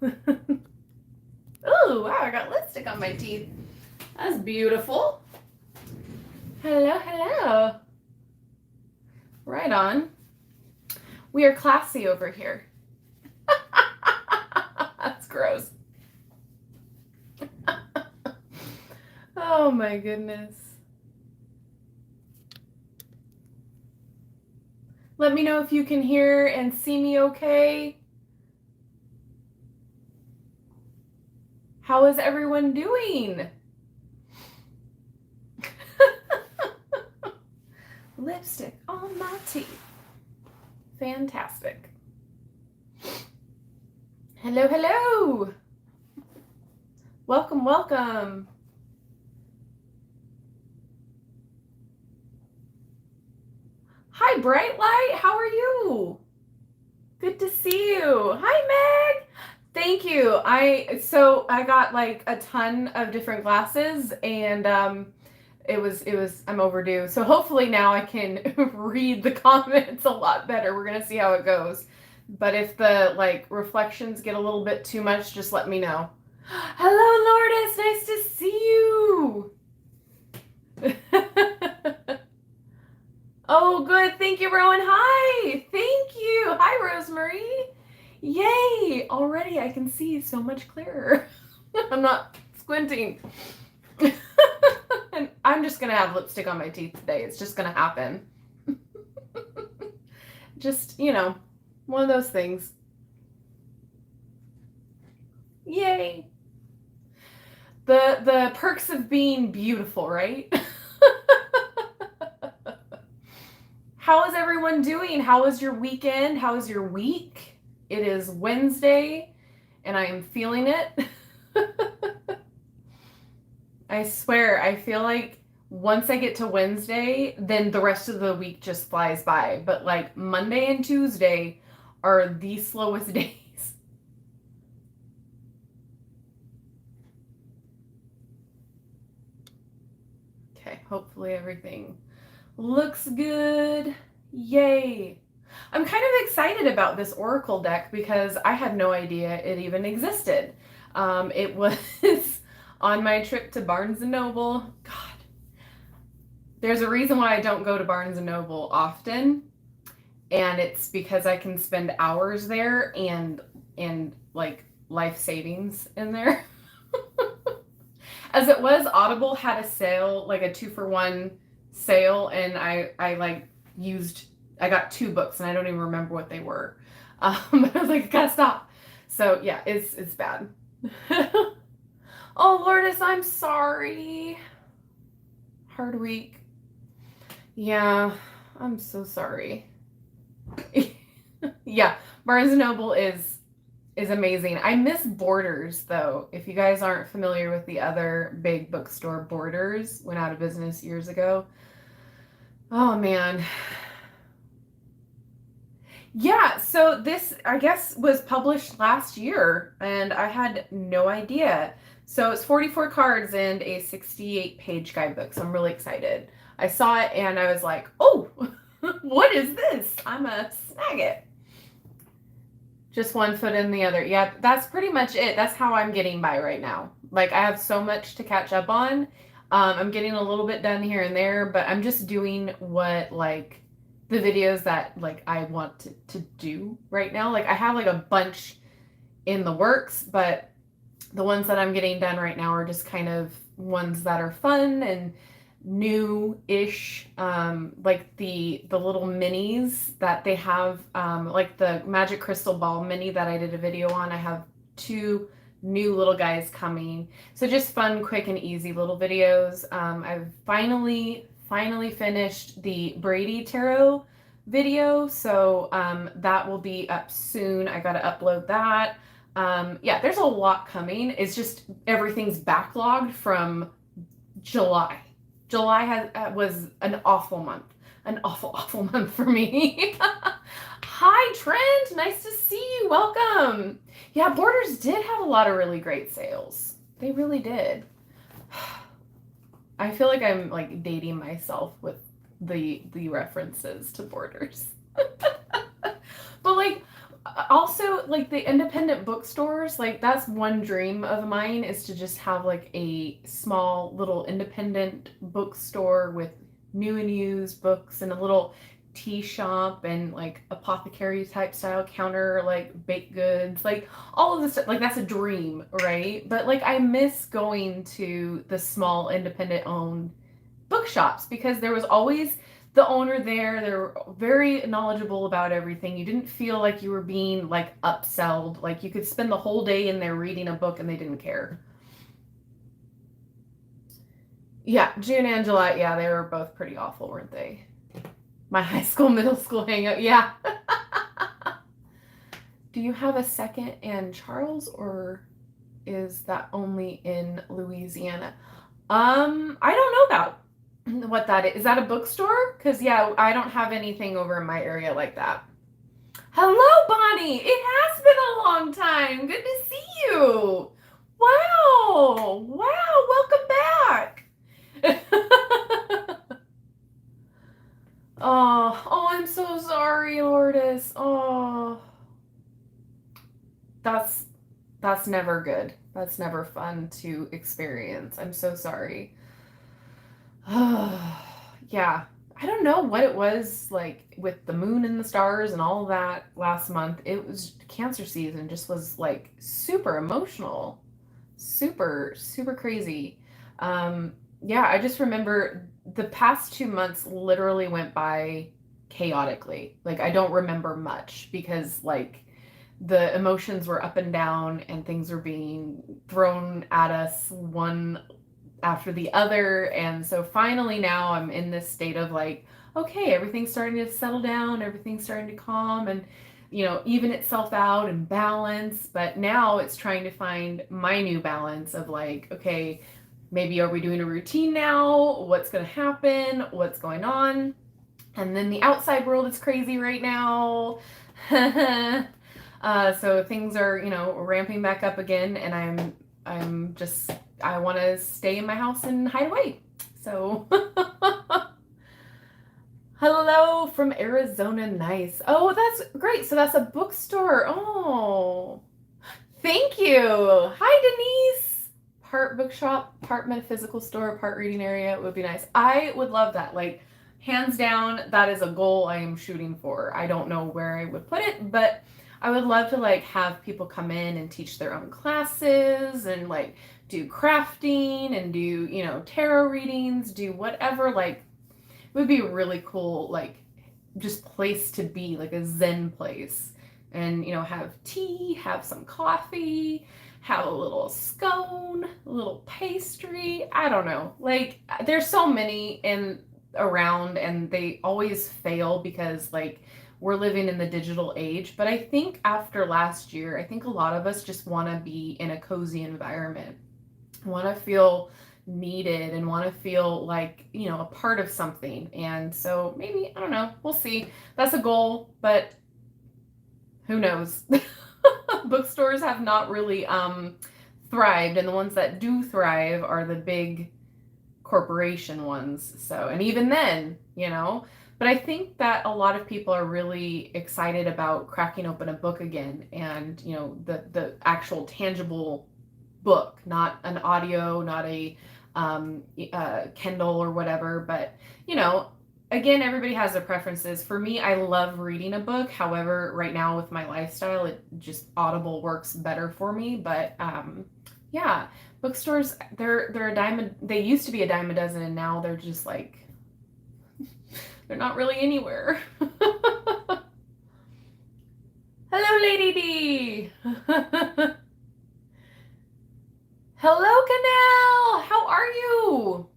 Oh, wow, I got lipstick on my teeth. That's beautiful. Hello, hello. Right on. We are classy over here. That's gross. Oh my goodness. Let me know if you can hear and see me okay. How is everyone doing? Lipstick on my teeth. Fantastic. Hello, hello. Welcome, welcome. Hi, Bright Light. How are you? Good to see you. Hi, Meg. Thank you. I got like a ton of different glasses, and I'm overdue. So hopefully now I can read the comments a lot better. We're gonna see how it goes. But if the like reflections get a little bit too much, just let me know. Hello, Lourdes. Nice to see you. Oh, good. Thank you, Rowan. Hi. Thank you. Hi, Rosemary. Yay. Already I can see so much clearer. I'm not squinting. And I'm just going to have lipstick on my teeth today. It's just going to happen. Just, one of those things. Yay. The perks of being beautiful, right? How is everyone doing? How was your weekend? How was your week? It is Wednesday, and I am feeling it. I swear, I feel like once I get to Wednesday, then the rest of the week just flies by. But like Monday and Tuesday are the slowest days. Okay, hopefully everything looks good. Yay. I'm kind of excited about this Oracle deck because I had no idea it even existed. It was on my trip to Barnes & Noble. God, there's a reason why I don't go to Barnes & Noble often, and it's because I can spend hours there and like life savings in there. As it was, Audible had a sale, like a 2-for-1 sale, and I got 2 books, and I don't even remember what they were. I was like, I gotta stop. So yeah, it's bad. Oh, Lourdes, I'm sorry. Hard week. Yeah, I'm so sorry. Yeah, Barnes & Noble is amazing. I miss Borders, though. If you guys aren't familiar with the other big bookstore, Borders went out of business years ago. Oh, man. Yeah, so this, I guess, was published last year, and I had no idea. So it's 44 cards and a 68-page guidebook, so I'm really excited. I saw it, and I was like, oh, what is this? I'm gonna snag it. Just one foot in the other. Yeah, that's pretty much it. That's how I'm getting by right now. Like, I have so much to catch up on. I'm getting a little bit done here and there, but I'm just doing what, like, the videos that, like, I want to do right now. Like, I have, like, a bunch in the works, but the ones that I'm getting done right now are just kind of ones that are fun and new-ish, like the little minis that they have, like the Magic Crystal Ball mini that I did a video on. I have 2 new little guys coming, so just fun, quick, and easy little videos. I've finally finished the Brady Tarot video, so that will be up soon. I gotta upload that. Yeah, there's a lot coming. It's just everything's backlogged from July. July was an awful month. An awful month for me. Hi, Trent. Nice to see you. Welcome. Yeah, Borders did have a lot of really great sales. They really did. I feel like I'm like dating myself with the references to Borders. But like, Also, like the independent bookstores, like that's one dream of mine is to just have like a small little independent bookstore with new and used books and a little tea shop and like apothecary type style counter, like baked goods, like all of this stuff. Like that's a dream, right? But like I miss going to the small independent owned bookshops because there was always the owner there. They were very knowledgeable about everything. You didn't feel like you were being like upselled. Like you could spend the whole day in there reading a book and they didn't care. Yeah, June and July. Yeah, they were both pretty awful, weren't they? My high school, middle school hangout. Yeah. Do you have a second and Charles, or is that only in Louisiana? I don't know about what that is. Is that a bookstore? Because, yeah, I don't have anything over in my area like that. Hello, Bonnie. It has been a long time. Good to see you. Wow. Wow. Welcome back. Oh, I'm so sorry, Lourdes. Oh, that's that's never good. That's never fun to experience. I'm so sorry. Yeah. I don't know what it was like with the moon and the stars and all of that last month. It was cancer season, just was like super emotional, super, super crazy. Um, yeah, I just remember the past 2 months literally went by chaotically. Like, I don't remember much because, like, the emotions were up and down and things were being thrown at us one after the other. And so finally now I'm in this state of like, okay, everything's starting to settle down, everything's starting to calm and, even itself out and balance. But now it's trying to find my new balance of like, okay, maybe are we doing a routine now? What's going to happen? What's going on? And then the outside world is crazy right now. So things are, ramping back up again, and I'm just I want to stay in my house and hide away. So, hello from Arizona. Nice. Oh, that's great. So that's a bookstore. Oh, thank you. Hi, Denise. Part bookshop, part metaphysical store, part reading area would be nice. I would love that. Like, hands down, that is a goal I am shooting for. I don't know where I would put it, but I would love to like have people come in and teach their own classes and like do crafting and do, tarot readings, do whatever. Like, it would be really cool, like, just place to be, like a Zen place. And, have tea, have some coffee, have a little scone, a little pastry. I don't know. Like, there's so many in around and they always fail because, like, we're living in the digital age. But I think after last year, I think a lot of us just want to be in a cozy environment, want to feel needed and want to feel like, a part of something. And so maybe, I don't know, we'll see. That's a goal, but who knows? Bookstores have not really thrived, and the ones that do thrive are the big corporation ones. So, and even then, but I think that a lot of people are really excited about cracking open a book again, and the actual tangible book, not an audio, not a Kindle or whatever. But again, everybody has their preferences. For me, I love reading a book. However, right now with my lifestyle, it just Audible works better for me. But yeah, bookstores, they're a dime. They used to be a dime a dozen, and now they're just like they're not really anywhere. Hello, Lady D. Hello, Canal. How are you?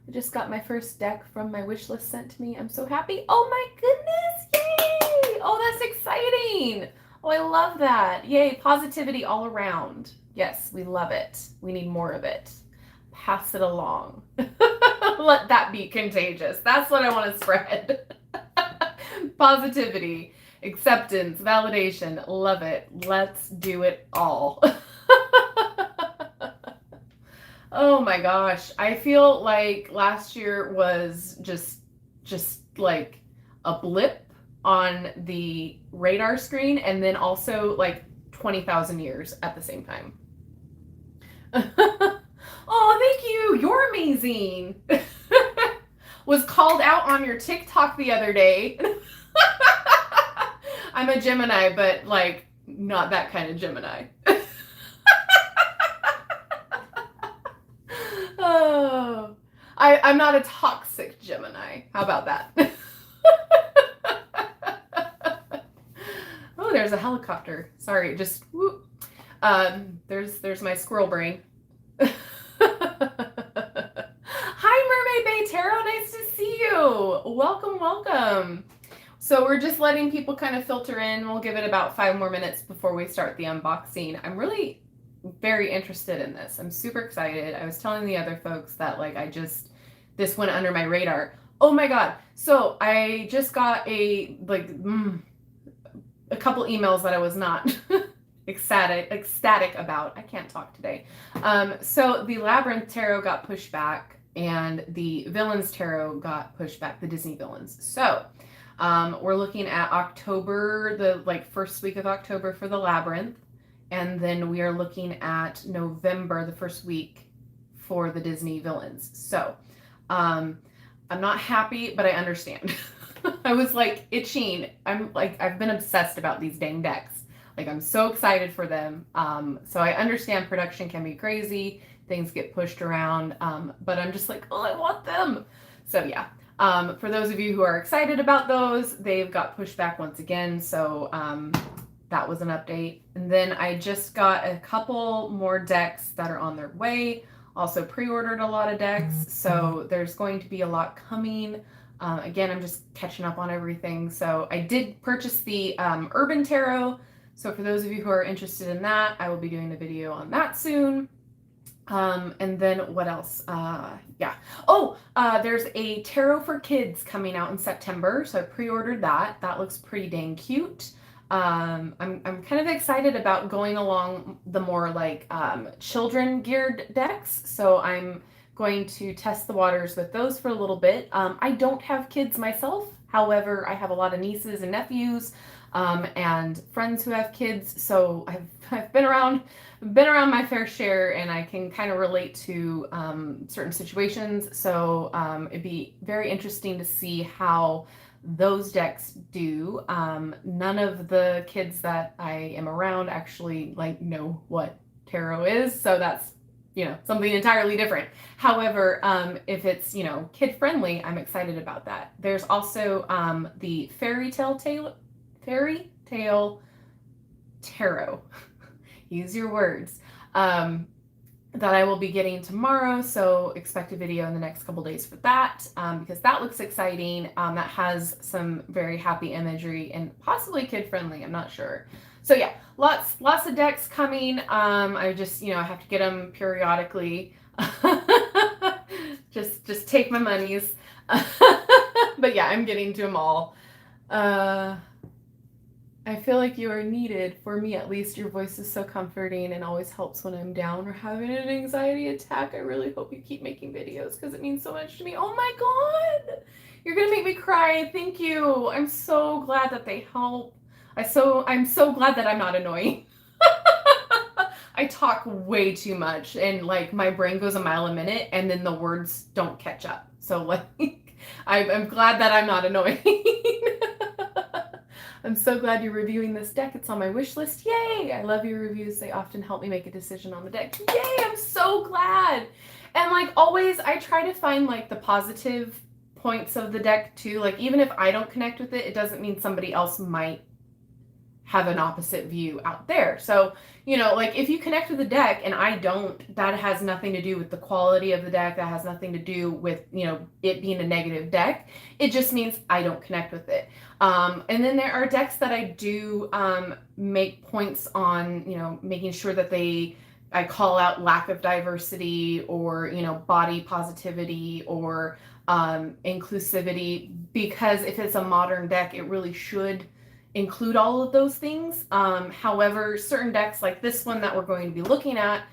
I just got my first deck from my wish list sent to me. I'm so happy. Oh my goodness. Yay. Oh, that's exciting. Oh, I love that. Yay. Positivity all around. Yes, we love it. We need more of it. Pass it along. Let that be contagious. That's what I want to spread. Positivity, acceptance, validation. Love it. Let's do it all. Oh my gosh. I feel like last year was just like a blip on the radar screen, and then also like 20,000 years at the same time. Oh, thank you. You're amazing. Was called out on your TikTok the other day. I'm a Gemini, but like not that kind of Gemini. Oh, I'm not a toxic Gemini. How about that? Oh, there's a helicopter. Sorry, just whoop. There's my squirrel brain. Hi, Mermaid Bay Tarot. Nice to see you. Welcome, welcome. So we're just letting people kind of filter in. We'll give it about 5 more minutes before we start the unboxing. I'm really very interested in this. I'm super excited. I was telling the other folks that like this went under my radar. Oh my God. So I just got a couple emails that I was not ecstatic about. I can't talk today. So the Labyrinth Tarot got pushed back and the Villains Tarot got pushed back, the Disney Villains. So we're looking at October, the first week of October for the Labyrinth. And then we are looking at November, the first week for the Disney Villains. So I'm not happy, but I understand. I was like itching. I've been obsessed about these dang decks. Like I'm so excited for them. So I understand production can be crazy. Things get pushed around. But I'm just like, oh, I want them. So yeah. For those of you who are excited about those, they've got pushed back once again. So that was an update. And then I just got a couple more decks that are on their way. Also pre-ordered a lot of decks. So there's going to be a lot coming. Again, I'm just catching up on everything. So I did purchase the Urban Tarot. So for those of you who are interested in that, I will be doing a video on that soon. And then what else? Yeah. Oh, there's a tarot for kids coming out in September. So I pre-ordered that. That looks pretty dang cute. I'm kind of excited about going along the more like children geared decks. So I'm going to test the waters with those for a little bit. I don't have kids myself. However, I have a lot of nieces and nephews and friends who have kids. So I've been around my fair share, and I can kind of relate to certain situations. So it'd be very interesting to see how those decks do. None of the kids that I am around actually know what tarot is, so that's something entirely different. However, if it's kid friendly, I'm excited about that. There's also the Fairy Tale Tarot. Use your words. That I will be getting tomorrow, so expect a video in the next couple days for that, because that looks exciting. That has some very happy imagery and possibly kid friendly. I'm not sure. So yeah, lots of decks coming. I just I have to get them periodically. just take my monies. But yeah, I'm getting to them all. I feel like you are needed. For me, at least, your voice is so comforting and always helps when I'm down or having an anxiety attack. I really hope you keep making videos because it means so much to me. Oh my God, you're gonna make me cry. Thank you. I'm so glad that they help. I'm so glad that I'm not annoying. I talk way too much, and my brain goes a mile a minute, and then the words don't catch up. So I'm glad that I'm not annoying. I'm so glad you're reviewing this deck. It's on my wish list. Yay! I love your reviews. They often help me make a decision on the deck. Yay! I'm so glad. And always, I try to find the positive points of the deck too. Even if I don't connect with it, it doesn't mean somebody else might have an opposite view out there. So, if you connect with the deck and I don't, that has nothing to do with the quality of the deck. That has nothing to do with, it being a negative deck. It just means I don't connect with it. And then there are decks that I do make points on, making sure that I call out lack of diversity or, body positivity or inclusivity, because if it's a modern deck, it really should include all of those things. However, certain decks like this one that we're going to be looking at,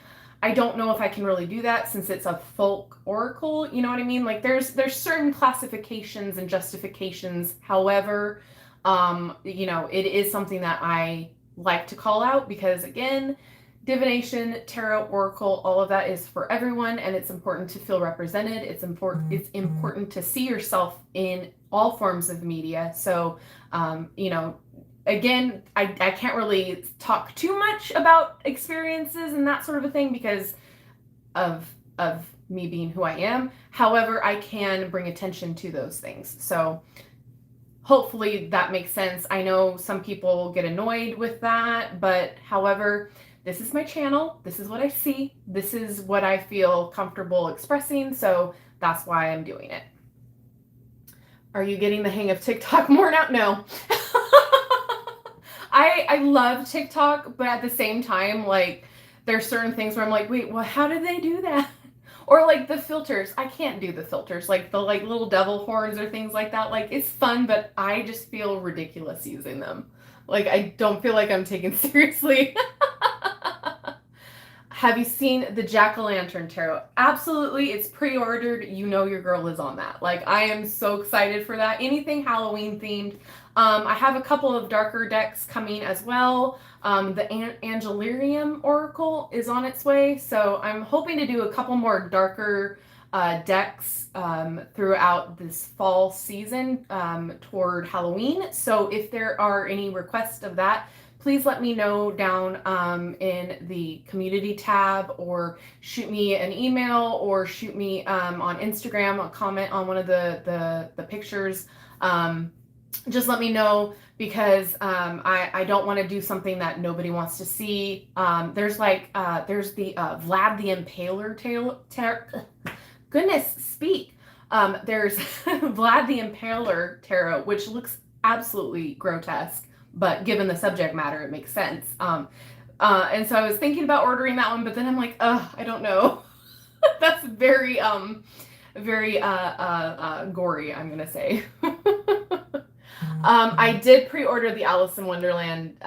I don't know if I can really do that since it's a folk oracle. You know what I mean? There's certain classifications and justifications. However, You know, it is something that I like to call out because, again, divination, tarot, oracle, all of that is for everyone, and it's important to feel represented. It's important to see yourself in all forms of media. So, you know, again, I can't really talk too much about experiences and that sort of a thing because of me being who I am. However, I can bring attention to those things. So hopefully that makes sense. I know some people get annoyed with that, but however, this is my channel. This is what I see. This is what I feel comfortable expressing. So that's why I'm doing it. Are you getting the hang of TikTok more now? No. I love TikTok, but at the same time, like, there's certain things where I'm like, wait, well, how did they do that? Or like the filters. I can't do the filters, like the like little devil horns or things like that. Like, it's fun, but I just feel ridiculous using them. Like, I don't feel like I'm taken seriously. Have you seen the Jack-o'-lantern tarot? Absolutely. It's pre-ordered. You know your girl is on that. Like, I am so excited for that. Anything Halloween themed. I have a couple of darker decks coming as well. The Angelarium Oracle is on its way. So I'm hoping to do a couple more darker decks throughout this fall season toward Halloween. So if there are any requests of that, please let me know down in the community tab, or shoot me an email, or shoot me on Instagram a comment on one of the pictures. Just let me know, because I don't want to do something that nobody wants to see. There's the Vlad the Impaler goodness, speak. There's Vlad the Impaler tarot, which looks absolutely grotesque, but given the subject matter, it makes sense. And so I was thinking about ordering that one, but then I'm like, I don't know. That's very gory, I'm gonna say. I did pre-order the Alice in Wonderland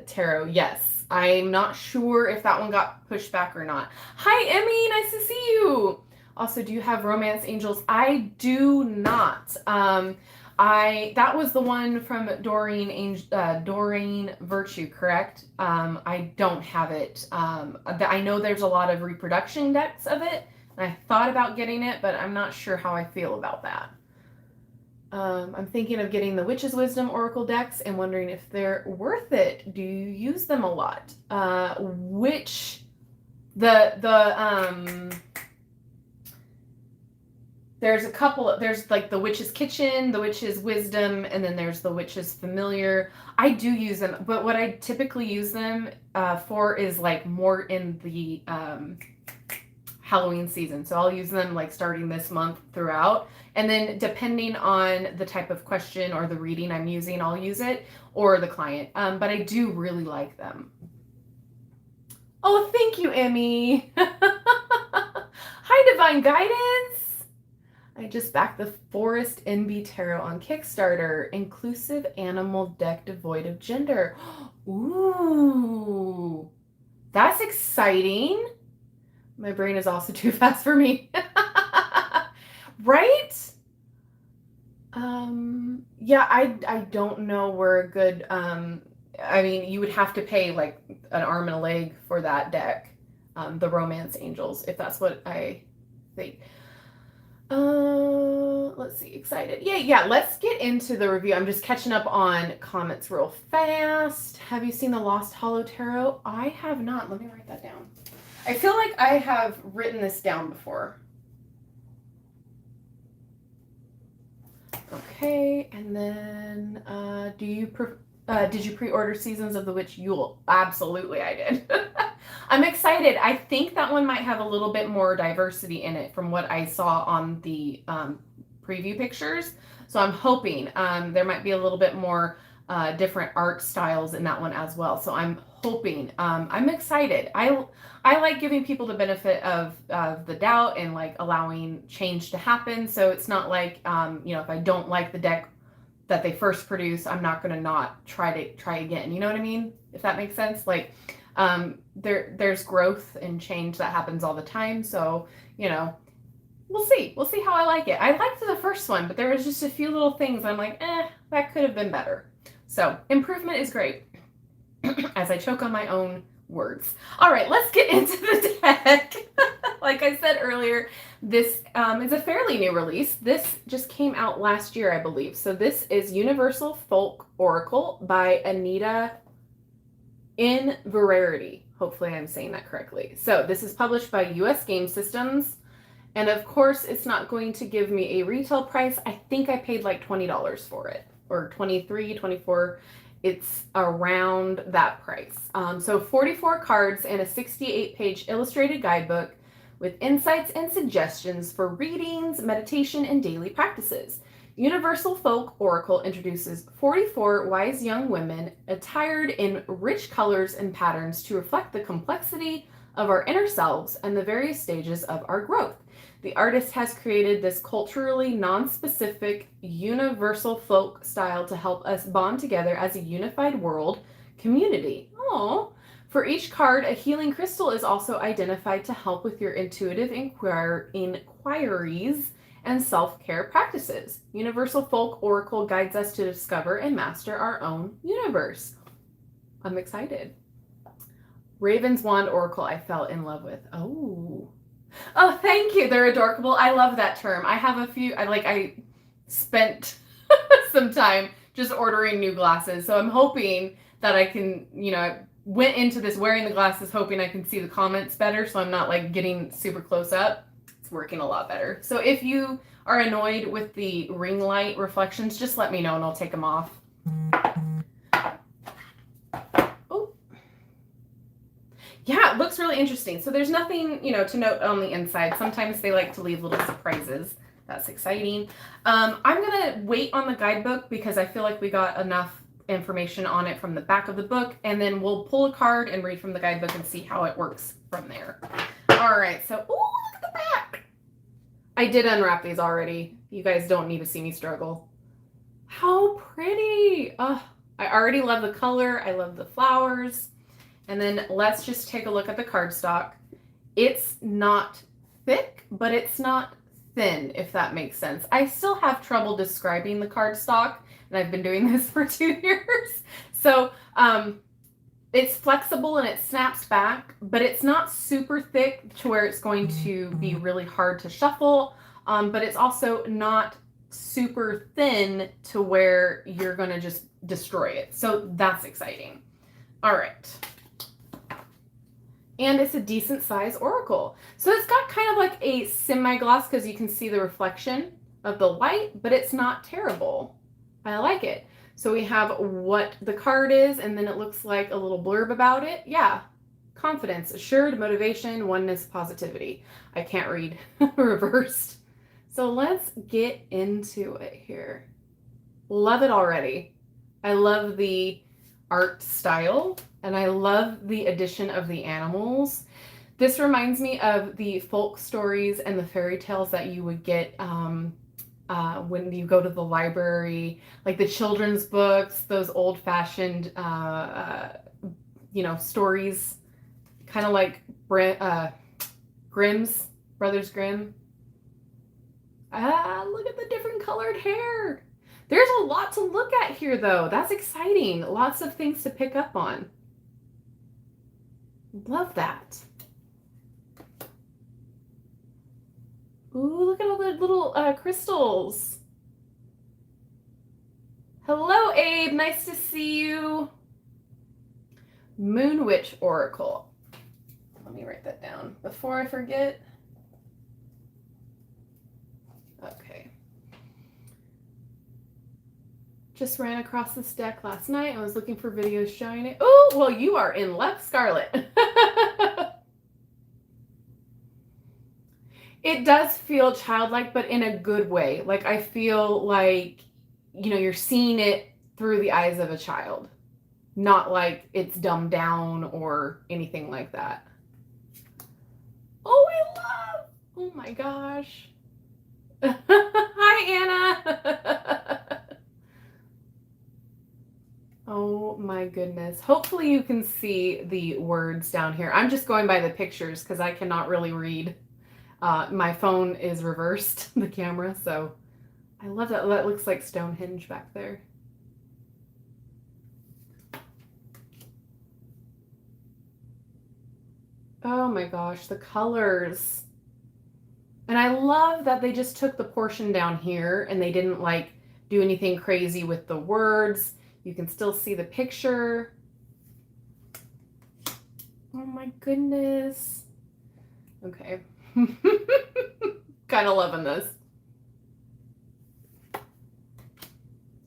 tarot. Yes, I'm not sure if that one got pushed back or not. Hi, Emmy, nice to see you. Also, do you have Romance Angels? I do not. That was the one from Doreen Virtue, correct? I don't have it. I know there's a lot of reproduction decks of it, and I thought about getting it, but I'm not sure how I feel about that. I'm thinking of getting the Witch's Wisdom Oracle decks and wondering if they're worth it. Do you use them a lot? There's a couple. There's like the Witch's Kitchen, the Witch's Wisdom, and then there's the Witch's Familiar. I do use them, but what I typically use them for is like more in the Halloween season. So I'll use them like starting this month throughout. And then depending on the type of question or the reading I'm using, I'll use it, or the client. But I do really like them. Oh, thank you, Emmy. Hi, Divine Guidance. I just backed the Forest NB Tarot on Kickstarter. Inclusive animal deck devoid of gender. Ooh, that's exciting. My brain is also too fast for me. Right? Yeah, I don't know where a good, I mean, you would have to pay like an arm and a leg for that deck, the Romance Angels, if that's what I think. Let's see, excited. Yeah, let's get into the review. I'm just catching up on comments real fast. Have you seen the Lost Hollow Tarot? I have not. Let me write that down. I feel like I have written this down before. Okay, and then did you pre-order Seasons of the Witch Yule? Absolutely, I did. I'm excited. I think that one might have a little bit more diversity in it from what I saw on the preview pictures. So I'm hoping there might be a little bit more different art styles in that one as well. So I'm hoping. I'm excited. I like giving people the benefit of the doubt and like allowing change to happen. So it's not like, if I don't like the deck that they first produce, I'm not going to not try again. You know what I mean? If that makes sense. Like, there's growth and change that happens all the time. So, we'll see. We'll see how I like it. I liked the first one, but there was just a few little things I'm like, that could have been better. So improvement is great. As I choke on my own words. All right, let's get into the deck. Like I said earlier, this is a fairly new release. This just came out last year, I believe. So this is Universal Folk Oracle by Anita Inverarity. Hopefully I'm saying that correctly. So this is published by US Game Systems. And of course, it's not going to give me a retail price. I think I paid like $20 for it, or $23, $24. It's around that price. So 44 cards and a 68-page illustrated guidebook with insights and suggestions for readings, meditation, and daily practices. Universal Folk Oracle introduces 44 wise young women attired in rich colors and patterns to reflect the complexity of our inner selves and the various stages of our growth. The artist has created this culturally non-specific universal folk style to help us bond together as a unified world community. Oh, for each card, a healing crystal is also identified to help with your intuitive inquiries and self-care practices. Universal Folk Oracle guides us to discover and master our own universe. I'm excited. Raven's Wand Oracle I fell in love with. Oh, thank you. They're adorable. I love that term. I have a few, I spent some time just ordering new glasses. So I'm hoping that I can, I went into this wearing the glasses hoping I can see the comments better. So I'm not like getting super close up. It's working a lot better. So if you are annoyed with the ring light reflections, just let me know and I'll take them off. Yeah, it looks really interesting. So there's nothing, to note on the inside. Sometimes they like to leave little surprises. That's exciting. I'm going to wait on the guidebook because I feel like we got enough information on it from the back of the book. And then we'll pull a card and read from the guidebook and see how it works from there. All right. So, look at the back. I did unwrap these already. You guys don't need to see me struggle. How pretty. Oh, I already love the color. I love the flowers. And then let's just take a look at the cardstock. It's not thick, but it's not thin, if that makes sense. I still have trouble describing the cardstock, and I've been doing this for 2 years. So it's flexible and it snaps back, but it's not super thick to where it's going to be really hard to shuffle. But it's also not super thin to where you're going to just destroy it. So that's exciting. All right. And it's a decent size oracle. So it's got kind of like a semi-gloss because you can see the reflection of the light, but it's not terrible. I like it. So we have what the card is, and then it looks like a little blurb about it. Yeah. Confidence, assured, motivation, oneness, positivity. I can't read reversed. So let's get into it here. Love it already. I love the art style. And I love the addition of the animals. This reminds me of the folk stories and the fairy tales that you would get when you go to the library, like the children's books, those old-fashioned, stories, kind of like Grimm's, Brothers Grimm. Look at the different colored hair. There's a lot to look at here, though. That's exciting. Lots of things to pick up on. Love that. Ooh, look at all the little crystals. Hello, Abe. Nice to see you. Moon Witch Oracle. Let me write that down before I forget. Okay. Just ran across this deck last night. I was looking for videos showing it. Oh, well, you are in luck, Scarlett. It does feel childlike, but in a good way. Like, I feel like, you're seeing it through the eyes of a child. Not like it's dumbed down or anything like that. Oh, I love. Oh my gosh. Hi, Anna. Oh my goodness. Hopefully you can see the words down here. I'm just going by the pictures because I cannot really read. My phone is reversed, the camera, so I love that. That looks like Stonehenge back there. Oh my gosh, the colors. And I love that they just took the portion down here and they didn't like do anything crazy with the words. You can still see the picture. Oh my goodness. Okay. Kind of loving this.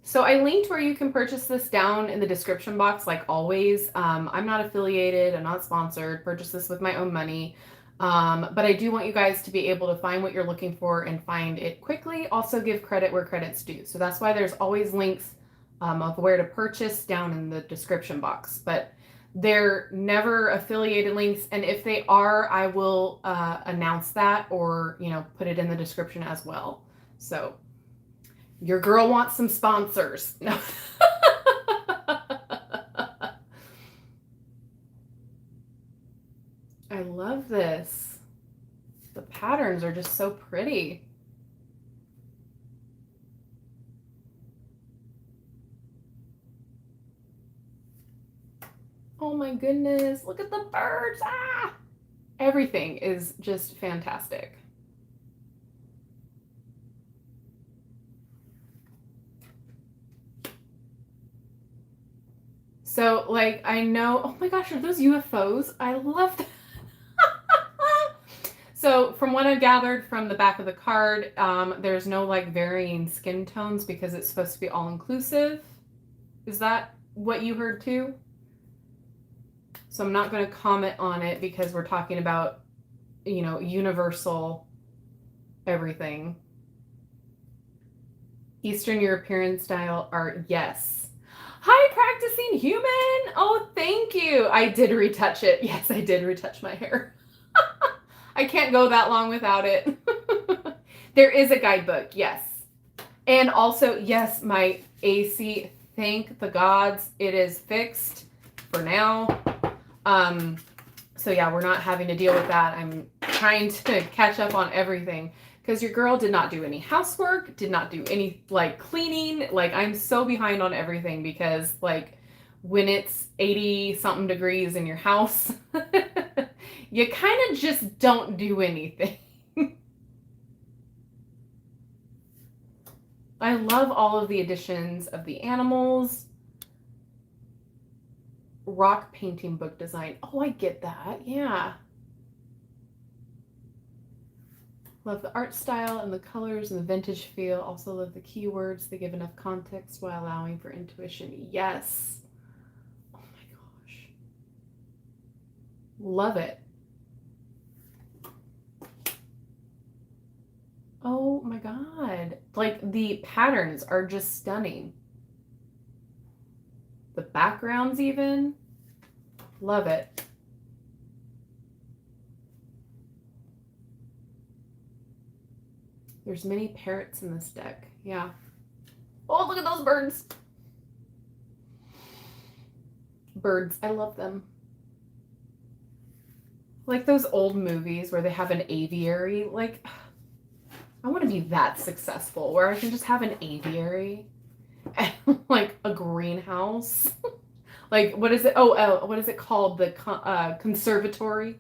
So I linked where you can purchase this down in the description box, like always. I'm not affiliated, I'm not sponsored, purchase this with my own money. But I do want you guys to be able to find what you're looking for and find it quickly. Also give credit where credit's due. So that's why there's always links of where to purchase down in the description box. But they're never affiliated links. And if they are, I will announce that or, put it in the description as well. So your girl wants some sponsors. No. I love this. The patterns are just so pretty. Oh my goodness, look at the birds. Ah! Everything is just fantastic. So, like, I know, oh my gosh, are those UFOs? I love that. So, from what I've gathered from the back of the card, there's no, like, varying skin tones because it's supposed to be all-inclusive. Is that what you heard, too? So, I'm not going to comment on it because we're talking about, universal everything. Eastern European style art, yes. Hi, practicing human. Oh, thank you. I did retouch it. Yes, I did retouch my hair. I can't go that long without it. There is a guidebook, yes. And also, yes, my AC, thank the gods, it is fixed for now. So yeah, we're not having to deal with that. I'm trying to catch up on everything. Because your girl did not do any housework, did not do any, like, cleaning. Like, I'm so behind on everything because, like, when it's 80-something degrees in your house, you kind of just don't do anything. I love all of the additions of the animals. Rock painting book design. Oh, I get that. Yeah. Love the art style and the colors and the vintage feel. Also love the keywords. They give enough context while allowing for intuition. Yes. Oh my gosh. Love it. Oh my God. Like, the patterns are just stunning. The backgrounds even. Love it. There's many parrots in this deck. Yeah. Oh, look at those birds. Birds. I love them. Like those old movies where they have an aviary. Like, I want to be that successful where I can just have an aviary and like a greenhouse. Like, what is it? Oh, what is it called? The conservatory.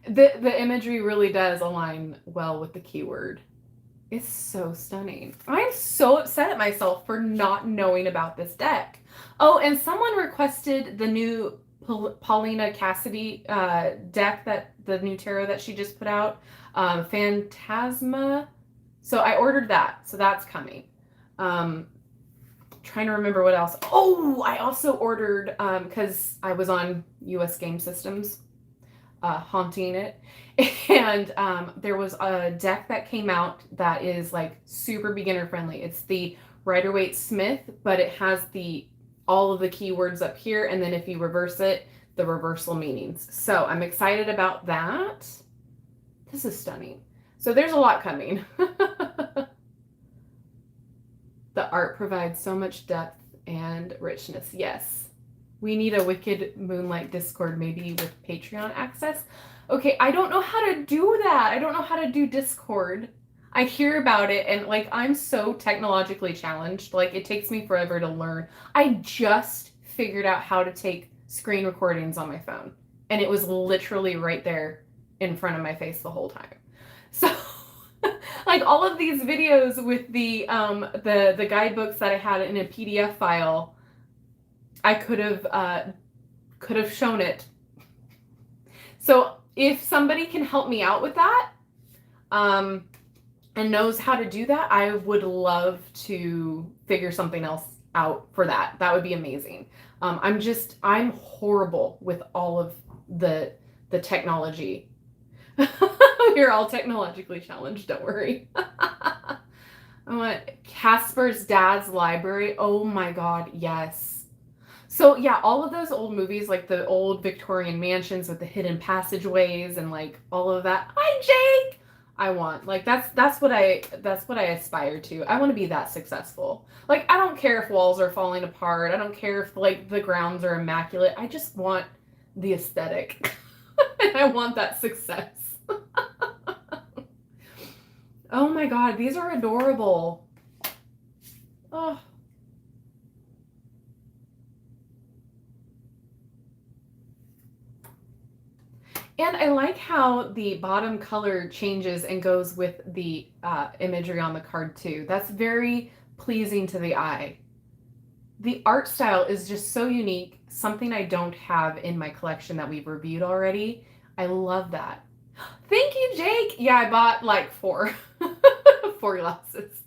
The imagery really does align well with the keyword. It's so stunning. I'm so upset at myself for not knowing about this deck. Oh, and someone requested the new Paulina Cassidy deck, that the new tarot that she just put out, Phantasma. So I ordered that. So that's coming. Trying to remember what else. Oh, I also ordered, because I was on US Game Systems, haunting it, and there was a deck that came out that is like super beginner friendly. It's the Rider-Waite Smith, but it has all of the keywords up here, and then if you reverse it, the reversal meanings. So I'm excited about that. This is stunning. So there's a lot coming. The art provides so much depth and richness. Yes. We need a Wicked Moonlight Discord, maybe with Patreon access. Okay, I don't know how to do that. I don't know how to do Discord. I hear about it and like I'm so technologically challenged. Like it takes me forever to learn. I just figured out how to take screen recordings on my phone and it was literally right there in front of my face the whole time. So like all of these videos with the guidebooks that I had in a PDF file, I could have shown it. So if somebody can help me out with that, and knows how to do that, I would love to figure something else out for that. That would be amazing. I'm horrible with all of the technology. You're all technologically challenged, don't worry. I want Casper's Dad's Library. Oh my God, yes. So yeah, all of those old movies, like the old Victorian mansions with the hidden passageways and like all of that. Hi, Jake. I want like that's what I aspire to. I want to be that successful. Like I don't care if walls are falling apart. I don't care if like the grounds are immaculate. I just want the aesthetic. And I want that success. Oh my God, these are adorable. Oh. And I like how the bottom color changes and goes with the imagery on the card too. That's very pleasing to the eye. The art style is just so unique, something I don't have in my collection that we've reviewed already. I love that. Thank you, Jake. Yeah, I bought like 4 glasses.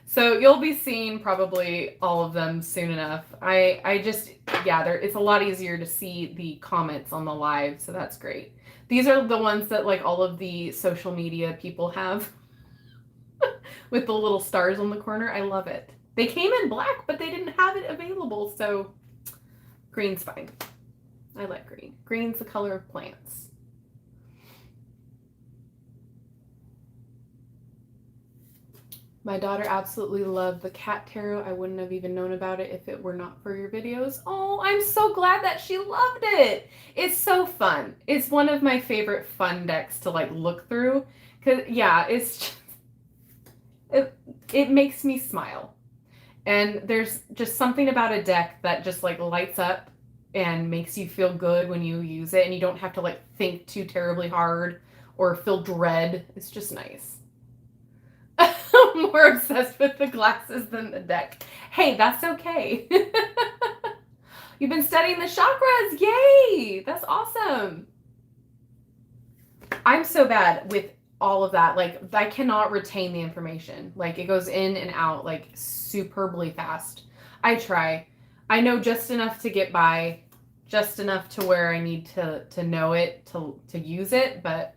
So you'll be seeing probably all of them soon enough. I just, yeah, it's a lot easier to see the comments on the live, so that's great. These are the ones that like all of the social media people have with the little stars on the corner. I love it. They came in black, but they didn't have it available, so green's fine. I like green. Green's the color of plants. My daughter absolutely loved the cat tarot. I wouldn't have even known about it if it were not for your videos. Oh, I'm so glad that she loved it. It's so fun. It's one of my favorite fun decks to like look through. Cause yeah, it's just, it makes me smile. And there's just something about a deck that just like lights up and makes you feel good when you use it and you don't have to like think too terribly hard or feel dread. It's just nice. I'm more obsessed with the glasses than the deck. Hey, that's okay. You've been studying the chakras. Yay! That's awesome. I'm so bad with all of that. Like, I cannot retain the information. Like, it goes in and out, like, superbly fast. I try. I know just enough to get by, just enough to where I need to know it, to use it, but...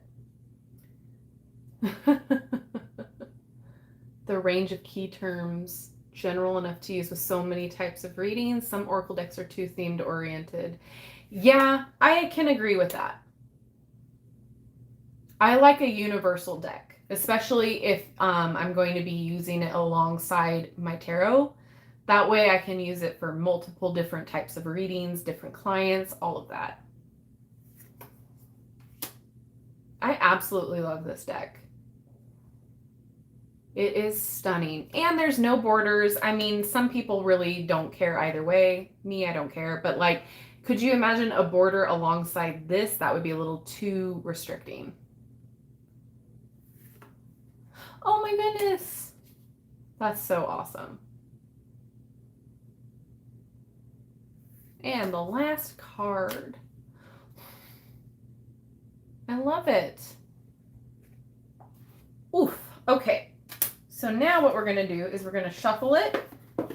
The range of key terms, general enough to use with so many types of readings. Some oracle decks are too themed oriented. Yeah, I can agree with that. I like a universal deck, especially if I'm going to be using it alongside my tarot. That way I can use it for multiple different types of readings, different clients, all of that. I absolutely love this deck. It is stunning. And there's no borders. I mean, some people really don't care either way. Me, I don't care. But like, could you imagine a border alongside this? That would be a little too restricting. Oh my goodness. That's so awesome. And the last card. I love it. Oof. Okay. So now what we're going to do is we're going to shuffle it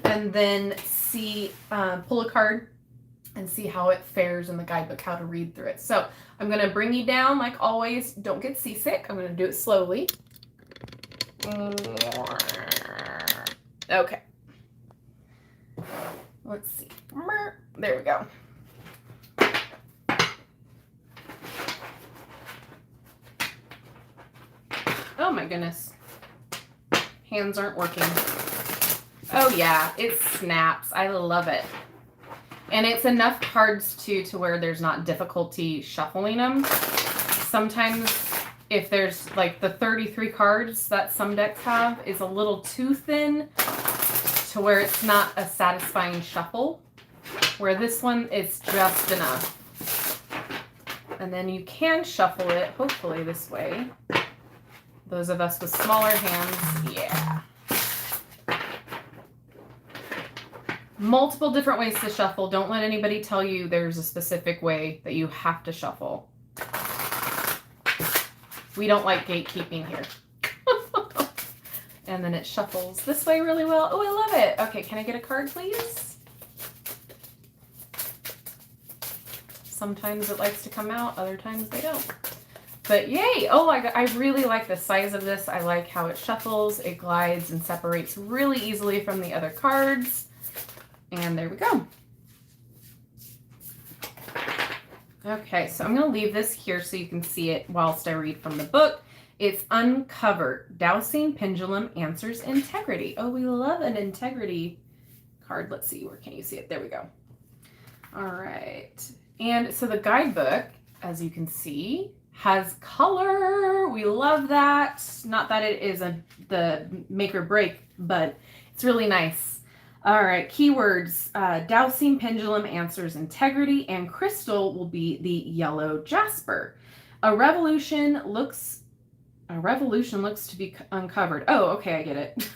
and then see, pull a card and see how it fares in the guidebook, how to read through it. So I'm going to bring you down like always. Don't get seasick. I'm going to do it slowly. Okay. Let's see. There we go. Oh my goodness. Hands aren't working. Oh yeah, it snaps. I love it. And it's enough cards too to where there's not difficulty shuffling them. Sometimes if there's like the 33 cards that some decks have is a little too thin to where it's not a satisfying shuffle, where this one is just enough. And then you can shuffle it, hopefully this way. Those of us with smaller hands, yeah. Multiple different ways to shuffle. Don't let anybody tell you there's a specific way that you have to shuffle. We don't like gatekeeping here. And then it shuffles this way really well. Oh, I love it. Okay, can I get a card, please? Sometimes it likes to come out, other times they don't. But yay! Oh, I really like the size of this. I like how it shuffles, it glides and separates really easily from the other cards. And there we go. Okay, so I'm going to leave this here so you can see it whilst I read from the book. It's Uncovered, Dowsing Pendulum Answers Integrity. Oh, we love an integrity card. Let's see, where can you see it? There we go. All right. And so the guidebook, as you can see, has color. We love that. Not that it is the make or break, but it's really nice. All right, keywords, Dowsing Pendulum Answers Integrity, and crystal will be the yellow jasper. A revolution looks to be uncovered. Oh, okay, I get it.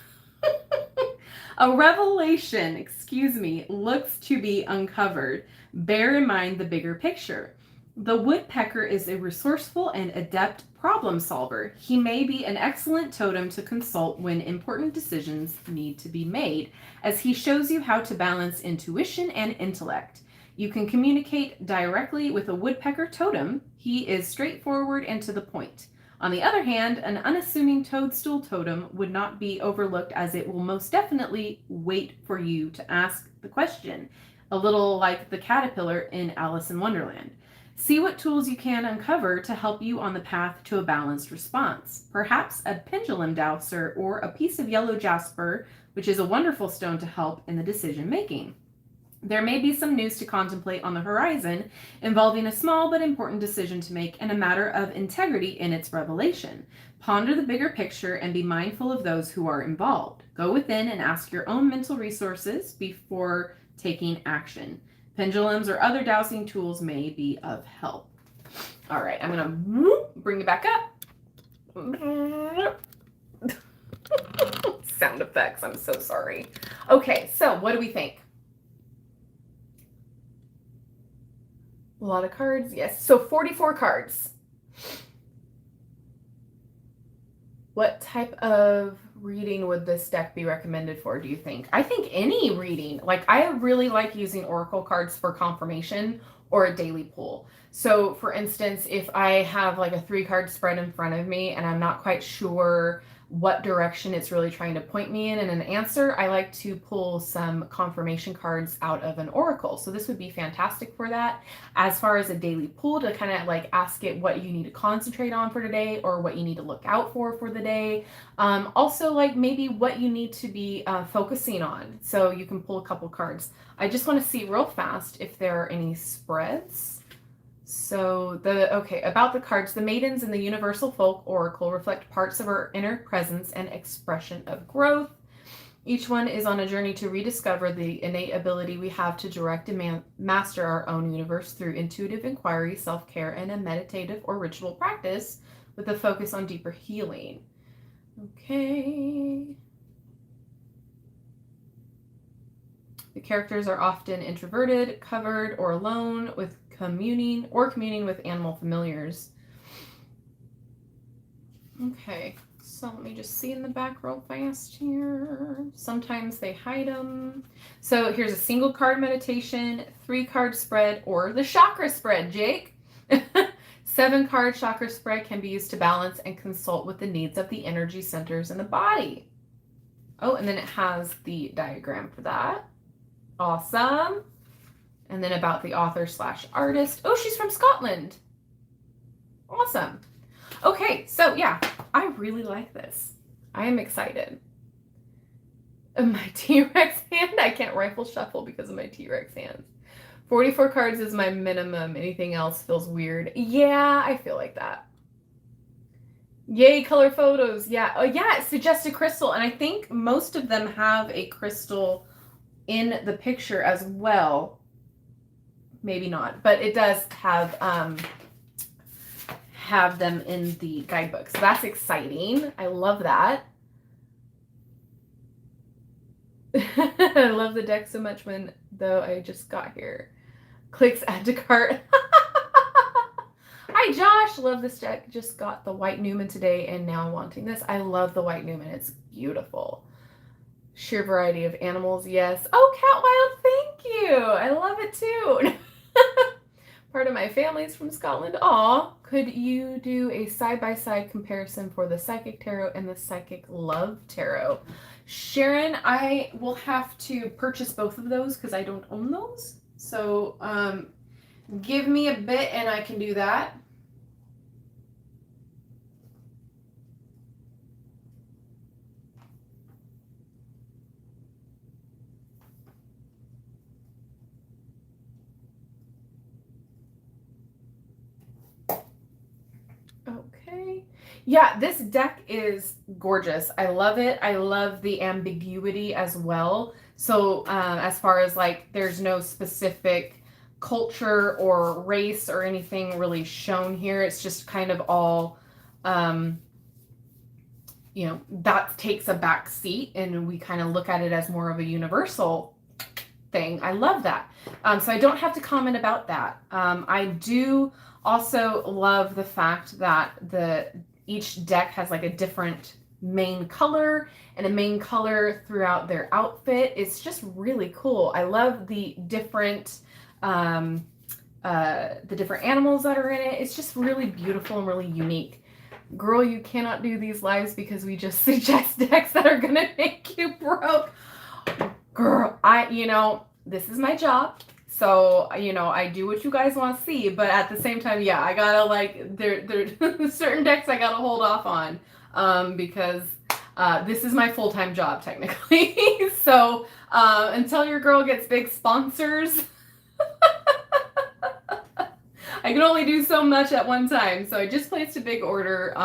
A revelation, excuse me, looks to be uncovered. Bear in mind the bigger picture. The woodpecker is a resourceful and adept problem solver. He may be an excellent totem to consult when important decisions need to be made, as he shows you how to balance intuition and intellect. You can communicate directly with a woodpecker totem. He is straightforward and to the point. On the other hand, an unassuming toadstool totem would not be overlooked, as it will most definitely wait for you to ask the question, a little like the caterpillar in Alice in Wonderland. See what tools you can uncover to help you on the path to a balanced response. Perhaps a pendulum dowser or a piece of yellow jasper, which is a wonderful stone to help in the decision making. There may be some news to contemplate on the horizon involving a small but important decision to make and a matter of integrity in its revelation. Ponder the bigger picture and be mindful of those who are involved. Go within and ask your own mental resources before taking action. Pendulums or other dowsing tools may be of help. All right, I'm going to bring it back up. Sound effects, I'm so sorry. Okay, so what do we think? A lot of cards, yes. So 44 cards. What type of reading would this deck be recommended for, do you think? I think any reading. Like, I really like using oracle cards for confirmation or a daily pull. So, for instance, if I have like a 3-card spread in front of me and I'm not quite sure what direction it's really trying to point me in an answer, I like to pull some confirmation cards out of an oracle. So this would be fantastic for that. As far as a daily pull, to kind of like ask it what you need to concentrate on for today or what you need to look out for the day. Also, like maybe what you need to be focusing on. So you can pull a couple cards. I just want to see real fast if there are any spreads. So about the cards, the maidens in the Universal Folk Oracle reflect parts of our inner presence and expression of growth. Each one is on a journey to rediscover the innate ability we have to direct and master our own universe through intuitive inquiry, self-care, and a meditative or ritual practice with a focus on deeper healing. Okay. The characters are often introverted, covered, or alone with communing with animal familiars. Okay, so let me just see in the back real fast here. Sometimes they hide them. So here's a single card meditation, 3-card spread, or the chakra spread, Jake. 7-card chakra spread can be used to balance and consult with the needs of the energy centers in the body. Oh, and then it has the diagram for that. Awesome. And then about the author/artist. Oh, she's from Scotland. Awesome. Okay, so yeah, I really like this. I am excited. My T-Rex hand. I can't rifle shuffle because of my T-Rex hands. 44 cards is my minimum. Anything else feels weird. Yeah, I feel like that. Yay, color photos. Yeah. Oh, yeah, it suggests a crystal. And I think most of them have a crystal in the picture as well. Maybe not, but it does have them in the guidebook. So that's exciting. I love that. I love the deck so much when, though I just got here. Clicks add to cart. Hi, Josh. Love this deck. Just got the white Newman today and now wanting this. I love the white Newman. It's beautiful. Sheer variety of animals. Yes. Oh, Cat Wild. Thank you. I love it too. Part of my family's from Scotland. Aw. Could you do a side-by-side comparison for the Psychic Tarot and the Psychic Love Tarot? Sharon, I will have to purchase both of those because I don't own those. So give me a bit and I can do that. Okay. Yeah, this deck is gorgeous. I love it. I love the ambiguity as well. So as far as like, there's no specific culture or race or anything really shown here. It's just kind of all, you know, that takes a back seat and we kind of look at it as more of a universal thing. I love that. So I don't have to comment about that. I do also love the fact that each deck has like a different main color and a main color throughout their outfit. It's just really cool. I love the different animals that are in it. It's just really beautiful and really unique. Girl, you cannot do these lives because we just suggest decks that are gonna make you broke. Girl, you know, this is my job. So, you know, I do what you guys want to see, but at the same time, yeah, I gotta like, there certain decks I gotta hold off on, because this is my full-time job technically. So, until your girl gets big sponsors, I can only do so much at one time. So I just placed a big order.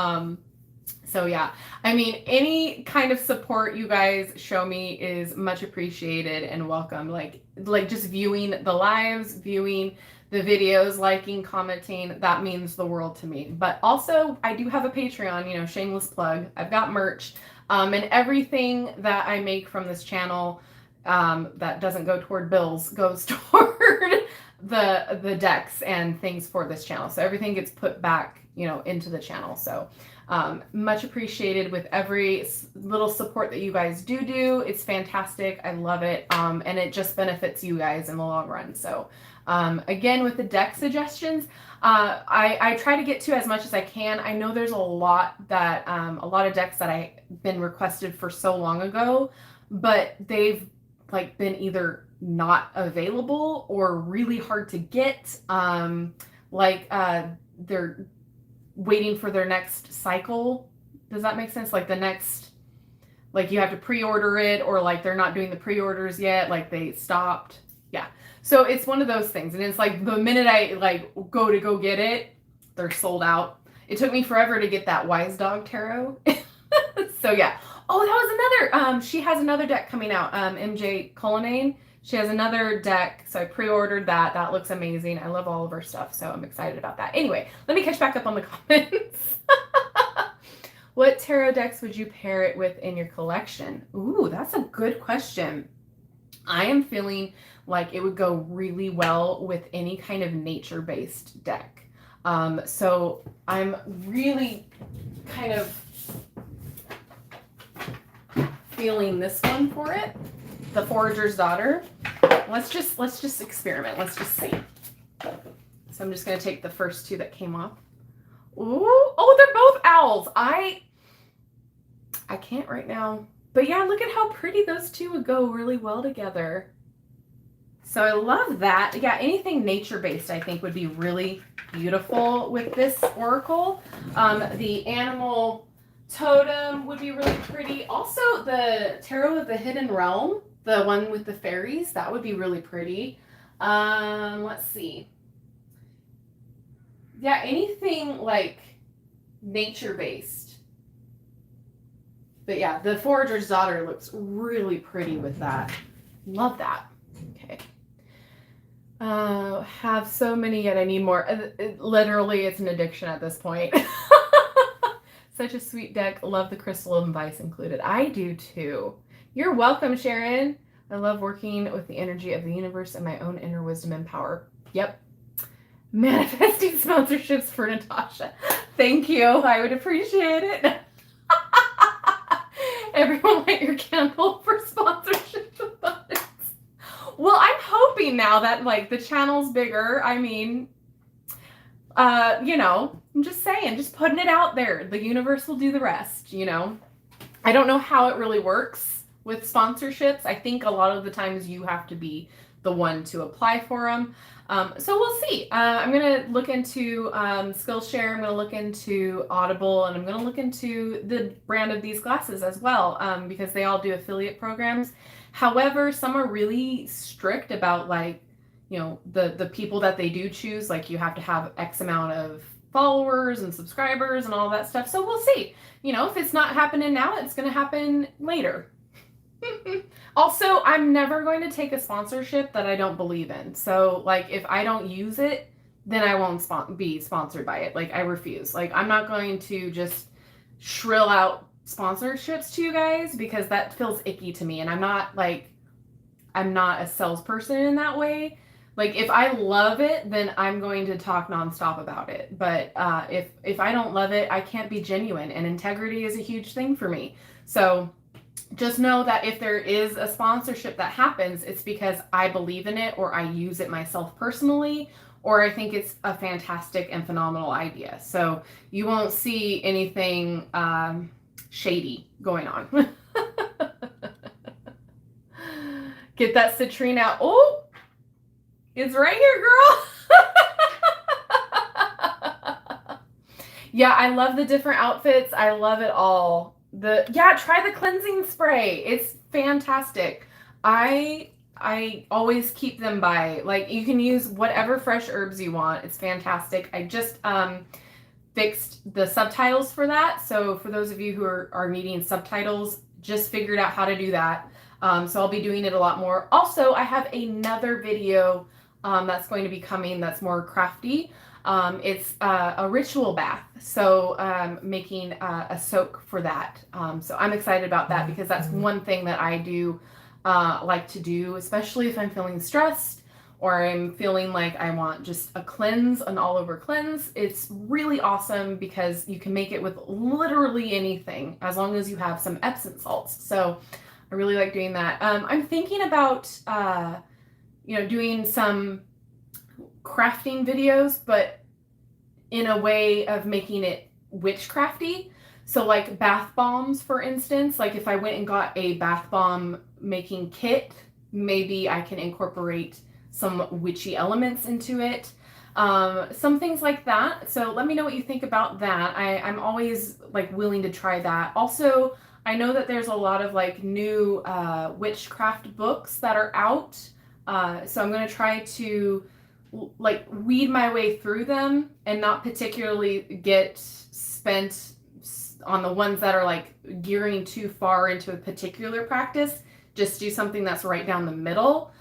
So yeah, I mean, any kind of support you guys show me is much appreciated and welcome. Like just viewing the lives, viewing the videos, liking, commenting, that means the world to me. But also I do have a Patreon, you know, shameless plug. I've got merch, and everything that I make from this channel, that doesn't go toward bills goes toward the decks and things for this channel. So everything gets put back, you know, into the channel. So much appreciated with every little support that you guys do. It's fantastic. I love it. And it just benefits you guys in the long run. So again, with the deck suggestions, I try to get to as much as I can. I know there's a lot of decks that I've been requested for so long ago, but they've like been either not available or really hard to get. They're waiting for their next cycle. Does that make sense? Like the next, like you have to pre-order it, or like they're not doing the pre-orders yet, like they stopped. Yeah. So it's one of those things. And it's like the minute I like go get it, they're sold out. It took me forever to get that Wise Dog Tarot. So yeah. Oh, that was another, she has another deck coming out, MJ Cullinane. She has another deck, so I pre-ordered that. That looks amazing. I love all of her stuff, so I'm excited about that. Anyway, let me catch back up on the comments. What tarot decks would you pair it with in your collection? Ooh, that's a good question. I am feeling like it would go really well with any kind of nature-based deck. So I'm really kind of feeling this one for it. The Forager's Daughter. Let's just experiment. Let's just see. So I'm just going to take the first two that came off. Ooh, oh, they're both owls. I can't right now. But yeah, look at how pretty those two would go really well together. So I love that. Yeah, anything nature-based I think would be really beautiful with this oracle. The animal totem would be really pretty. Also, the Tarot of the Hidden Realm, the one with the fairies, that would be really pretty. Let's see. Yeah, anything like nature-based But yeah, the Forager's Daughter looks really pretty with that. Love that. Okay. Have so many yet I need more. Literally, it's an addiction at this point. Such a sweet deck. Love the crystal advice included. I do too. You're welcome, Sharon. I love working with the energy of the universe and my own inner wisdom and power. Yep. Manifesting sponsorships for Natasha. Thank you. I would appreciate it. Everyone light your candle for sponsorship abundance. Well, I'm hoping now that like the channel's bigger. I mean, you know, I'm just saying, just putting it out there. The universe will do the rest, you know. I don't know how it really works with sponsorships. I think a lot of the times you have to be the one to apply for them. So we'll see. I'm going to look into Skillshare. I'm going to look into Audible, and I'm going to look into the brand of these glasses as well, because they all do affiliate programs. However, some are really strict about like, you know, the people that they do choose. Like you have to have X amount of followers and subscribers and all that stuff. So we'll see. You know, if it's not happening now, it's going to happen later. Also, I'm never going to take a sponsorship that I don't believe in. So, like, if I don't use it, then I won't be sponsored by it. Like, I refuse. Like, I'm not going to just shrill out sponsorships to you guys because that feels icky to me. And I'm not a salesperson in that way. Like, if I love it, then I'm going to talk nonstop about it. But if I don't love it, I can't be genuine. And integrity is a huge thing for me. So just know that if there is a sponsorship that happens, it's because I believe in it or I use it myself personally, or I think it's a fantastic and phenomenal idea. So you won't see anything shady going on. Get that citrine out. Oh, it's right here, girl. Yeah, I love the different outfits. I love it all. Try the cleansing spray. It's fantastic. I always keep them by. Like, you can use whatever fresh herbs you want. It's fantastic. I just fixed the subtitles for that. So for those of you who are needing subtitles, just figured out how to do that. So I'll be doing it a lot more. Also, I have another video that's going to be coming that's more crafty. It's a ritual bath, so making a soak for that. So I'm excited about that because that's one thing that I do like to do, especially if I'm feeling stressed or I'm feeling like I want just a cleanse, an all-over cleanse. It's really awesome because you can make it with literally anything as long as you have some Epsom salts. So I really like doing that. I'm thinking about doing some crafting videos, but in a way of making it witchcrafty. So like bath bombs, for instance, like if I went and got a bath bomb making kit, maybe I can incorporate some witchy elements into it. Some things like that. So let me know what you think about that. I'm always like willing to try that. Also, I know that there's a lot of like new witchcraft books that are out. So I'm going to try to like weed my way through them and not particularly get spent on the ones that are like gearing too far into a particular practice. Just do something that's right down the middle,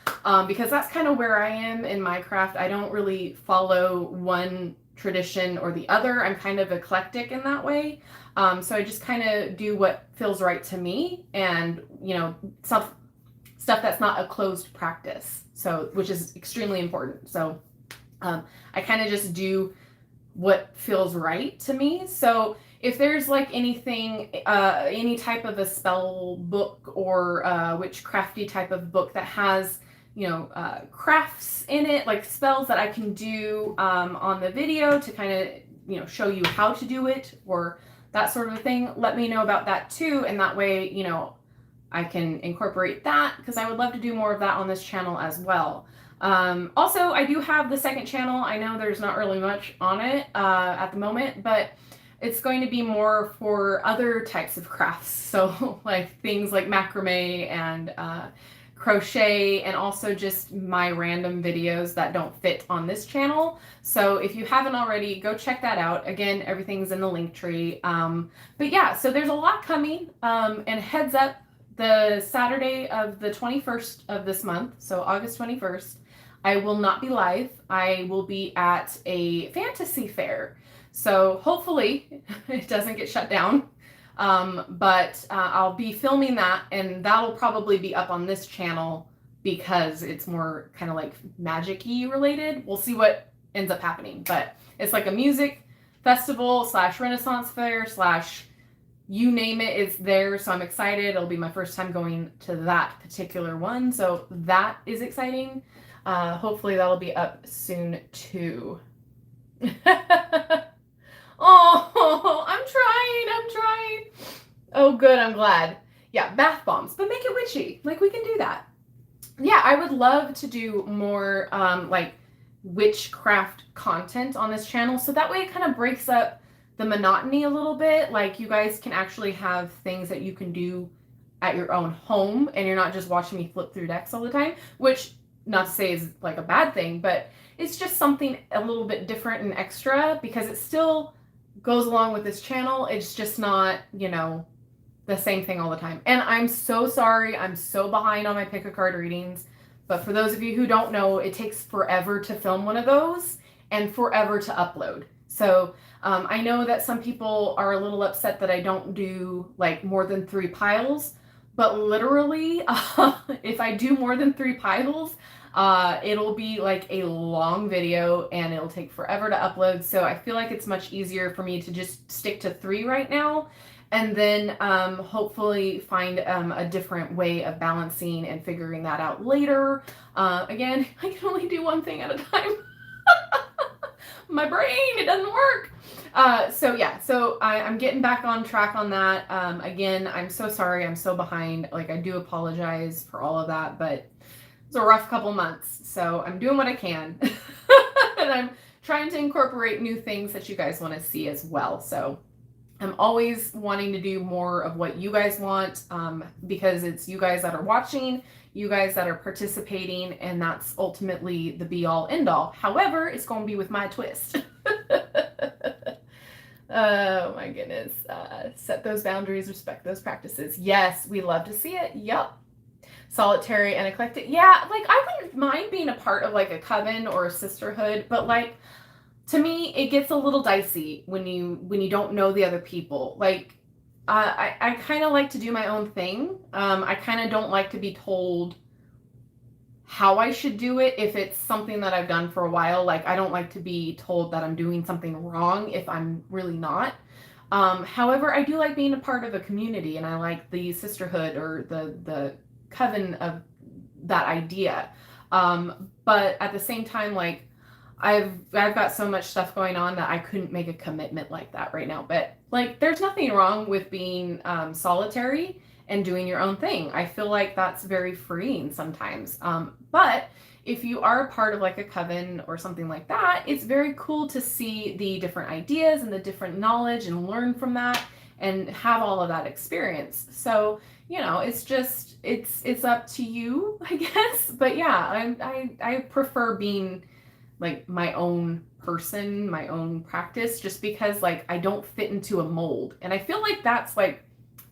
because that's kind of where I am in my craft. I don't really follow one tradition or the other. I'm kind of eclectic in that way. So I just kind of do what feels right to me, and stuff that's not a closed practice, so which is extremely important. So I kind of just do what feels right to me. So if there's like anything, any type of a spell book or witchcrafty type of book that has crafts in it, like spells that I can do on the video to kind of show you how to do it or that sort of a thing, let me know about that too, and that way I can incorporate that, because I would love to do more of that on this channel as well. Also, I do have the second channel. I know there's not really much on it at the moment, but it's going to be more for other types of crafts. So like things like macrame and crochet, and also just my random videos that don't fit on this channel. So if you haven't already, go check that out. Again, everything's in the link tree. But yeah, so there's a lot coming. And heads up, the Saturday of the 21st of this month, so August 21st, I will not be live. I will be at a fantasy fair. So hopefully it doesn't get shut down. But I'll be filming that, and that'll probably be up on this channel because it's more kind of like magic-y related. We'll see what ends up happening. But it's like a music festival / Renaissance fair / you name it, it's there. So I'm excited. It'll be my first time going to that particular one. So that is exciting. Hopefully that'll be up soon too. Oh, I'm trying. Oh, good, I'm glad. Yeah, bath bombs, but make it witchy. Like, we can do that. Yeah, I would love to do more like witchcraft content on this channel, so that way it kind of breaks up the monotony a little bit. Like, you guys can actually have things that you can do at your own home, and you're not just watching me flip through decks all the time, which, not to say is like a bad thing, but it's just something a little bit different and extra, because it still goes along with this channel. It's just not, you know, the same thing all the time. And I'm so sorry, I'm so behind on my pick a card readings, but for those of you who don't know, it takes forever to film one of those and forever to upload. So I know that some people are a little upset that I don't do like more than 3 piles, but literally if I do more than 3 piles, it'll be like a long video and it'll take forever to upload. So I feel like it's much easier for me to just stick to 3 right now, and then hopefully find a different way of balancing and figuring that out later. Again, I can only do one thing at a time. My brain, it doesn't work. So yeah, so I'm getting back on track on that. Again, I'm so sorry, I'm so behind. Like, I do apologize for all of that, but it's a rough couple months, so I'm doing what I can. And I'm trying to incorporate new things that you guys want to see as well. So I'm always wanting to do more of what you guys want, because it's you guys that are watching, you guys that are participating, and that's ultimately the be-all, end-all. However, it's going to be with my twist. Oh my goodness. Set those boundaries, respect those practices. Yes, we love to see it. Yup. Solitary and eclectic. Yeah, like, I wouldn't mind being a part of like a coven or a sisterhood, but like, to me it gets a little dicey when you don't know the other people. Like, I kind of like to do my own thing. I kind of don't like to be told how I should do it if it's something that I've done for a while. Like, I don't like to be told that I'm doing something wrong if I'm really not. However, I do like being a part of a community, and I like the sisterhood or the coven of that idea. But at the same time, like, I've got so much stuff going on that I couldn't make a commitment like that right now. But like, there's nothing wrong with being solitary and doing your own thing. I feel like that's very freeing sometimes. But if you are a part of like a coven or something like that, it's very cool to see the different ideas and the different knowledge and learn from that and have all of that experience. So, you know, it's just, it's up to you, I guess. But yeah, I prefer being like my own person, my own practice, just because like I don't fit into a mold. And I feel like that's like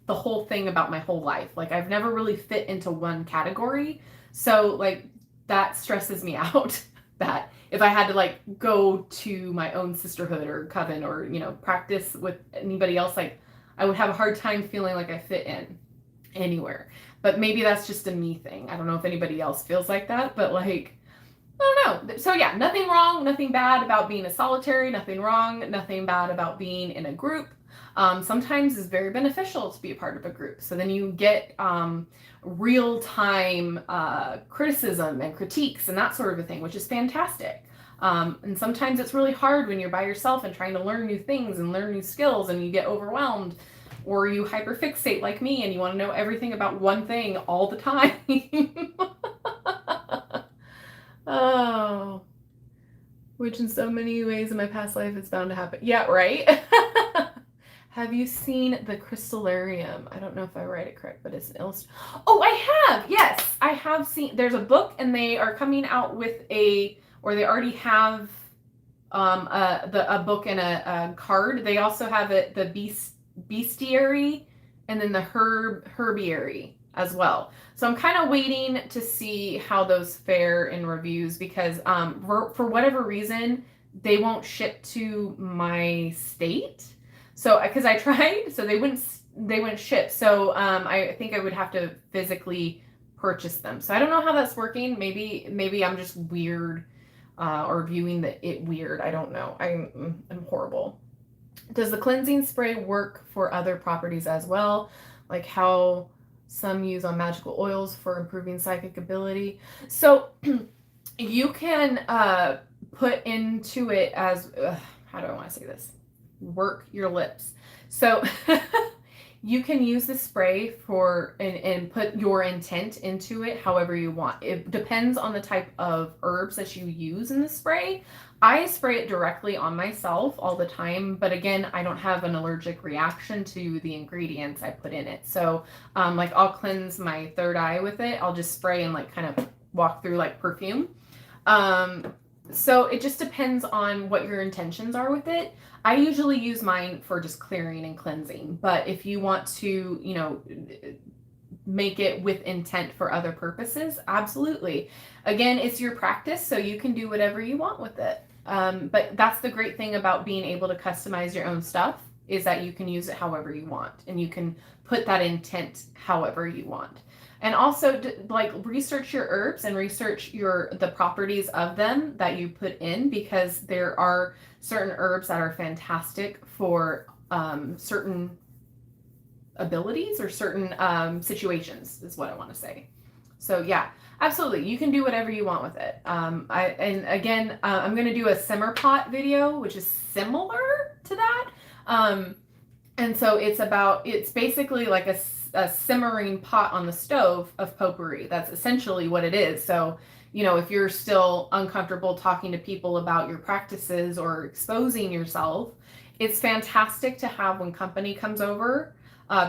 the whole thing about my whole life. Like, I've never really fit into one category. So like, that stresses me out, that if I had to like go to my own sisterhood or coven or, you know, practice with anybody else, like, I would have a hard time feeling like I fit in anywhere. But maybe that's just a me thing. I don't know if anybody else feels like that, but like, I don't know. So yeah, nothing wrong, nothing bad about being a solitary, nothing wrong, nothing bad about being in a group. Sometimes it's very beneficial to be a part of a group. So then you get real-time criticism and critiques and that sort of a thing, which is fantastic. And sometimes it's really hard when you're by yourself and trying to learn new things and learn new skills, and you get overwhelmed, or you hyperfixate like me and you want to know everything about one thing all the time. Oh, which in so many ways in my past life it's bound to happen. Yeah, right? Have you seen the Crystallarium? I don't know if I write it correct, but it's an illustration. Oh, I have. Yes, I have seen. There's a book, and they are coming out with or they already have a book and a card. They also have the bestiary and then the herbiary as well. So I'm kind of waiting to see how those fare in reviews because for whatever reason they won't ship to my state. So because I tried, so they wouldn't ship. So I think I would have to physically purchase them. So I don't know how that's working. Maybe I'm just weird or viewing it weird. I don't know. I'm horrible. Does the cleansing spray work for other properties as well? Like how some use on magical oils for improving psychic ability. So you can put into it as, how do I want to say this? Work your lips. So you can use the spray for and put your intent into it however you want. It depends on the type of herbs that you use in the spray. I spray it directly on myself all the time, but again, I don't have an allergic reaction to the ingredients I put in it. So like I'll cleanse my third eye with it. I'll just spray and like kind of walk through like perfume. So it just depends on what your intentions are with it. I usually use mine for just clearing and cleansing, but if you want to, you know, make it with intent for other purposes, absolutely. Again, it's your practice, so you can do whatever you want with it. But that's the great thing about being able to customize your own stuff is that you can use it however you want and you can put that intent however you want. And also like research your herbs and research the properties of them that you put in, because there are certain herbs that are fantastic for certain abilities or certain situations is what I want to say. So yeah, absolutely. You can do whatever you want with it. I'm going to do a simmer pot video, which is similar to that. And so it's basically like a simmering pot on the stove of potpourri. That's essentially what it is. So, you know, if you're still uncomfortable talking to people about your practices or exposing yourself, it's fantastic to have when company comes over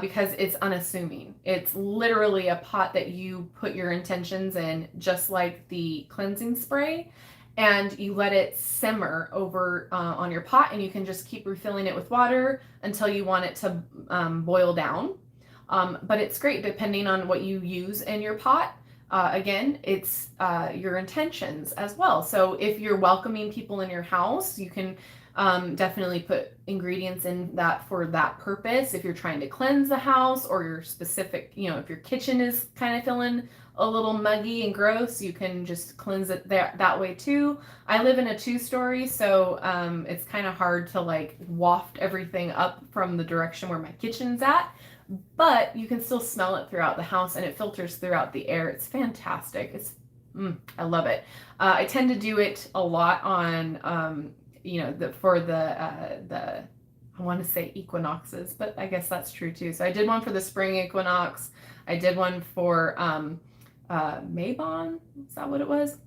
because it's unassuming. It's literally a pot that you put your intentions in, just like the cleansing spray, and you let it simmer over on your pot, and you can just keep refilling it with water until you want it to boil down. But it's great depending on what you use in your pot. Again, it's your intentions as well. So if you're welcoming people in your house, you can definitely put ingredients in that for that purpose. If you're trying to cleanse the house, or your specific, you know, if your kitchen is kind of feeling a little muggy and gross, you can just cleanse it that way too. I live in a 2-story, so it's kind of hard to like waft everything up from the direction where my kitchen's at. But you can still smell it throughout the house, and it filters throughout the air. It's fantastic. I love it. I tend to do it a lot on, you know, for the I want to say equinoxes, but I guess that's true too. So I did one for the spring equinox. I did one for Mabon. Is that what it was?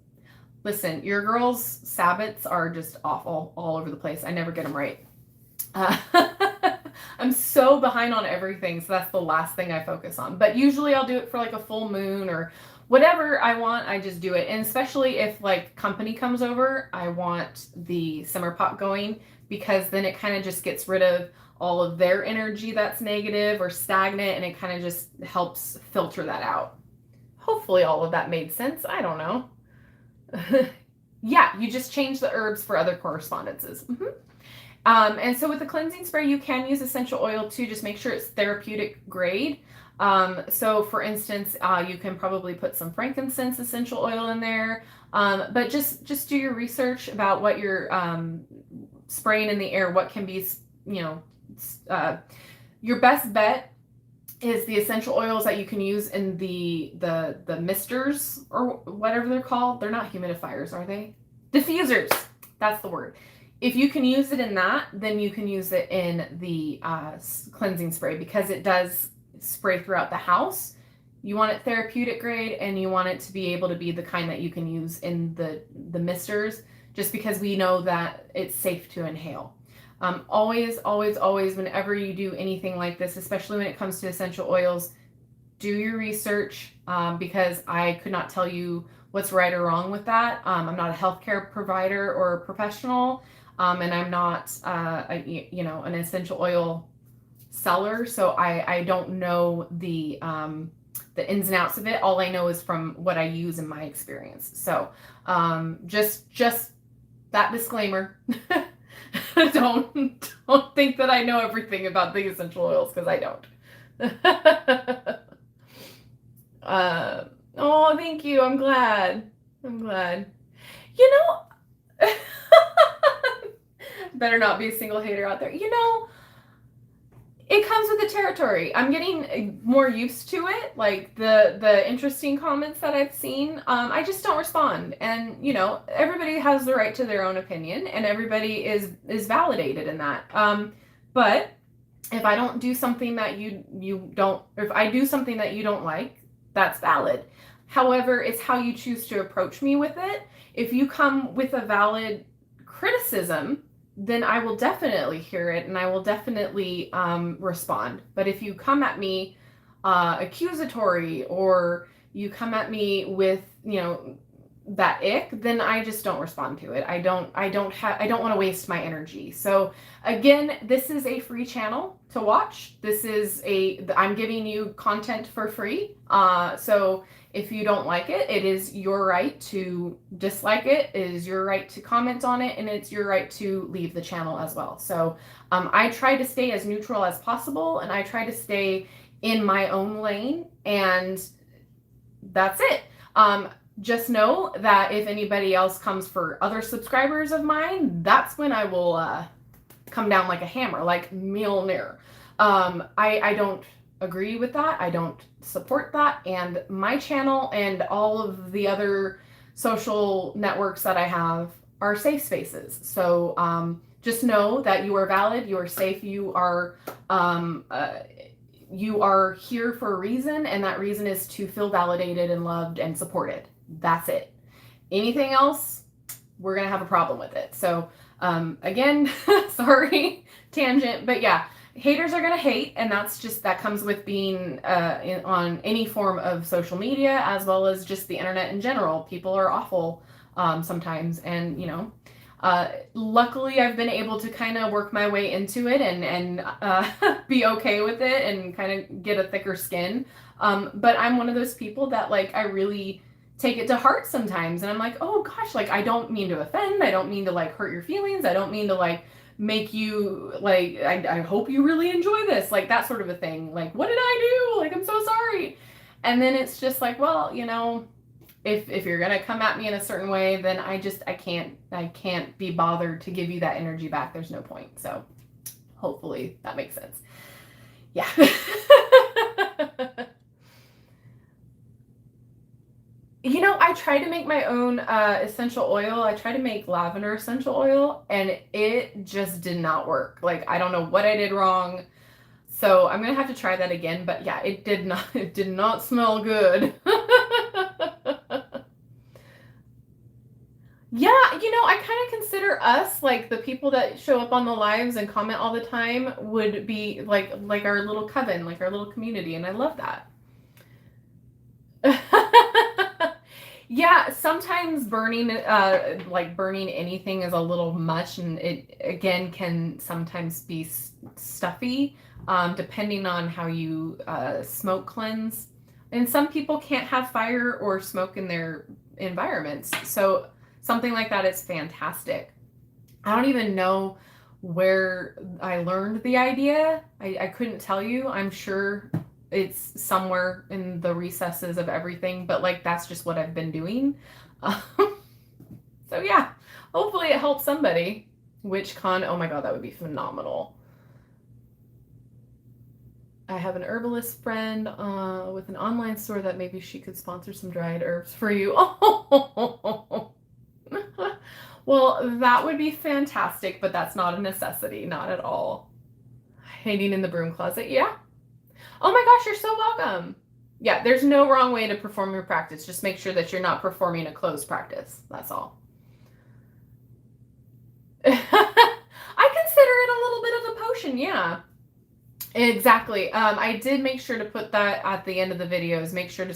Listen, your girls' Sabbats are just awful all over the place. I never get them right. I'm so behind on everything, so that's the last thing I focus on. But usually I'll do it for like a full moon or whatever I want, I just do it. And especially if like company comes over, I want the simmer pot going, because then it kind of just gets rid of all of their energy that's negative or stagnant, and it kind of just helps filter that out. Hopefully all of that made sense. I don't know. Yeah, you just change the herbs for other correspondences. And so with the cleansing spray, you can use essential oil too. Just make sure it's therapeutic grade. So for instance, you can probably put some frankincense essential oil in there. But just do your research about what you're spraying in the air, what can be, you know, your best bet is the essential oils that you can use in the misters or whatever they're called. They're not humidifiers, are they? Diffusers. That's the word. If you can use it in that, then you can use it in the cleansing spray, because it does spray throughout the house. You want it therapeutic grade, and you want it to be able to be the kind that you can use in the misters, just because we know that it's safe to inhale. Always, always, always, whenever you do anything like this, especially when it comes to essential oils, do your research, because I could not tell you what's right or wrong with that. I'm not a healthcare provider or professional, and I'm not, an essential oil seller, so I don't know the ins and outs of it. All I know is from what I use in my experience. So just that disclaimer. don't think that I know everything about the essential oils, because I don't. Oh, thank you. I'm glad. You know, better not be a single hater out there. It comes with the territory. I'm getting more used to it. Like the interesting comments that I've seen, I just don't respond. And everybody has the right to their own opinion, and everybody is validated in that. But if I don't do something that you don't, or if I do something that you don't like, that's valid. However, it's how you choose to approach me with it. If you come with a valid criticism, then I will definitely hear it, and I will definitely respond. But if you come at me accusatory, or you come at me with that ick, then I just don't respond to it. I don't want to waste my energy. So again, this is a free channel to watch. I'm giving you content for free. So if you don't like it, it is your right to dislike it. It is your right to comment on it, and it's your right to leave the channel as well. So I try to stay as neutral as possible, and I try to stay in my own lane, and that's it. Just know that if anybody else comes for other subscribers of mine, that's when I will come down like a hammer, like Mjolnir. I don't agree with that. I don't support that. And my channel and all of the other social networks that I have are safe spaces. So just know that you are valid, you are safe, you are here for a reason, and that reason is to feel validated and loved and supported. That's it. Anything else, we're gonna have a problem with it. So again, sorry, tangent, but yeah, haters are gonna hate, and that comes with being on any form of social media, as well as just the internet in general. People are awful sometimes, and luckily I've been able to kind of work my way into it and be okay with it and kind of get a thicker skin. But I'm one of those people that I really take it to heart sometimes, and I'm like, oh gosh, I don't mean to offend, I don't mean to hurt your feelings, I don't mean to make you I hope you really enjoy this, that sort of a thing. What did I do? I'm so sorry. And then it's just well, if you're gonna come at me in a certain way, then I can't be bothered to give you that energy back. There's no point. So hopefully that makes sense. Yeah. I tried to make my own essential oil. I tried to make lavender essential oil, and it just did not work. I don't know what I did wrong. So I'm going to have to try that again. But yeah, it did not smell good. Yeah, I kind of consider us, the people that show up on the lives and comment all the time would be like our little coven, our little community, and I love that. Yeah, sometimes burning anything is a little much, and it again can sometimes be stuffy, depending on how you smoke cleanse. And some people can't have fire or smoke in their environments, so something like that is fantastic. I don't even know where I learned the idea. I couldn't tell you. I'm sure it's somewhere in the recesses of everything, but that's just what I've been doing. So yeah, hopefully it helps somebody. WitchCon, oh my god, that would be phenomenal. I have an herbalist friend with an online store that maybe she could sponsor some dried herbs for you. Oh. Well, that would be fantastic, but that's not a necessity, not at all. Hiding in the broom closet, yeah. Oh my gosh, you're so welcome. Yeah, there's no wrong way to perform your practice. Just make sure that you're not performing a closed practice. That's all. I can consider it a little bit of a potion, yeah. Exactly. I did make sure to put that at the end of the videos. Make sure to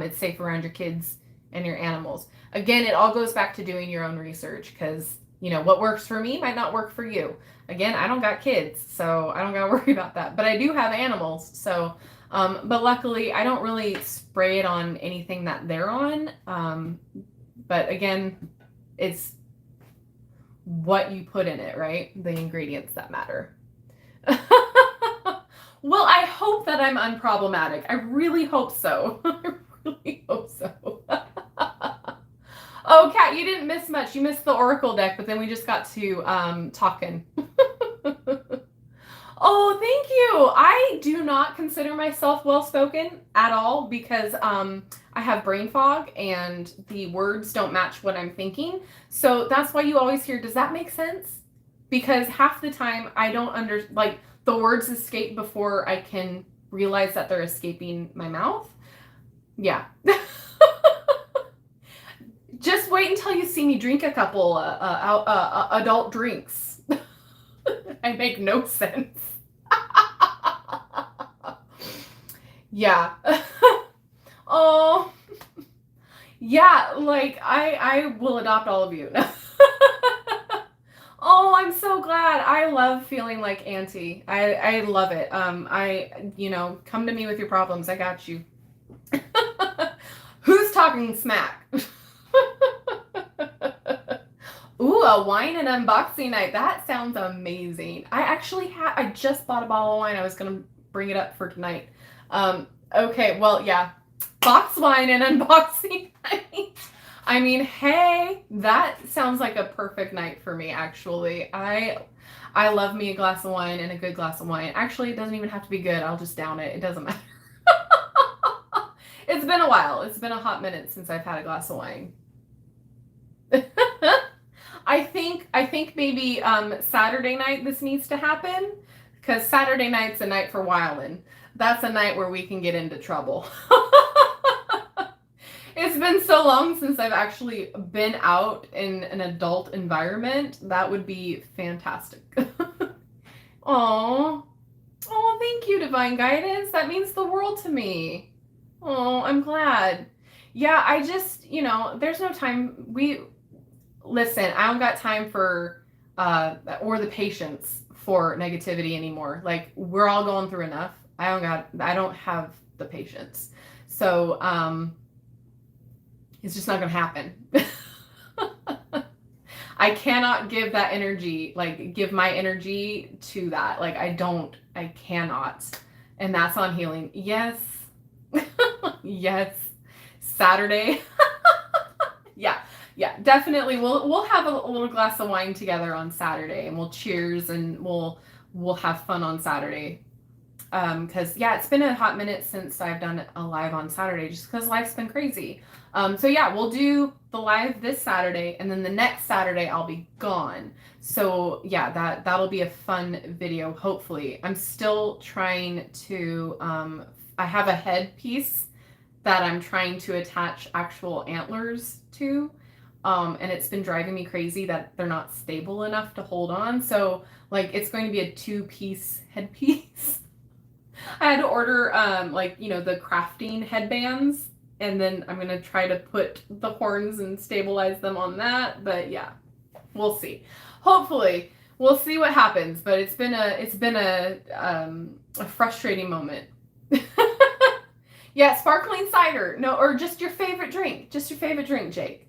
it's safe around your kids and your animals. Again, it all goes back to doing your own research, because what works for me might not work for you. Again, I don't got kids, so I don't got to worry about that. But I do have animals, so but luckily I don't really spray it on anything that they're on. But again, it's what you put in it, right? The ingredients that matter. Well, I hope that I'm unproblematic. I really hope so. I really hope so. Oh, Kat, you didn't miss much. You missed the Oracle deck, but then we just got to talking. Oh, thank you. I do not consider myself well-spoken at all, because I have brain fog and the words don't match what I'm thinking. So that's why you always hear, does that make sense? Because half the time I don't the words escape before I can realize that they're escaping my mouth. Yeah. Just wait until you see me drink a couple adult drinks. I make no sense. Yeah. Oh. Yeah, like I will adopt all of you. Oh, I'm so glad. I love feeling like Auntie. I love it. Come to me with your problems. I got you. Who's talking smack? Ooh, a wine and unboxing night. That sounds amazing. I just bought a bottle of wine. I was going to bring it up for tonight. Okay, well, yeah. Box wine and unboxing night. I mean, hey, that sounds like a perfect night for me, actually. I love me a glass of wine, and a good glass of wine. Actually, it doesn't even have to be good. I'll just down it. It doesn't matter. It's been a while. It's been a hot minute since I've had a glass of wine. I think maybe Saturday night this needs to happen, because Saturday night's a night for wildin'. That's a night where we can get into trouble. It's been so long since I've actually been out in an adult environment. That would be fantastic. Oh, thank you, Divine Guidance. That means the world to me. Oh, I'm glad. Yeah, I just, there's no time. Listen, I don't got time for, or the patience for negativity anymore. Like, we're all going through enough. I don't have the patience. So, it's just not going to happen. I cannot give that energy, give my energy to that. I cannot. And that's on healing. Yes. Yes. Saturday. Yeah, definitely. We'll have a little glass of wine together on Saturday, and we'll cheers, and we'll have fun on Saturday. Because it's been a hot minute since I've done a live on Saturday, just because life's been crazy. So yeah, we'll do the live this Saturday, and then the next Saturday I'll be gone. So yeah, that'll be a fun video, hopefully. I'm still trying to, I have a headpiece that I'm trying to attach actual antlers to, and it's been driving me crazy that they're not stable enough to hold on. So it's going to be a 2-piece headpiece. I had to order the crafting headbands, and then I'm gonna try to put the horns and stabilize them on that. But yeah, we'll see. Hopefully, we'll see what happens. But it's been a frustrating moment. Yeah, sparkling cider. No, or just your favorite drink. Just your favorite drink, Jake.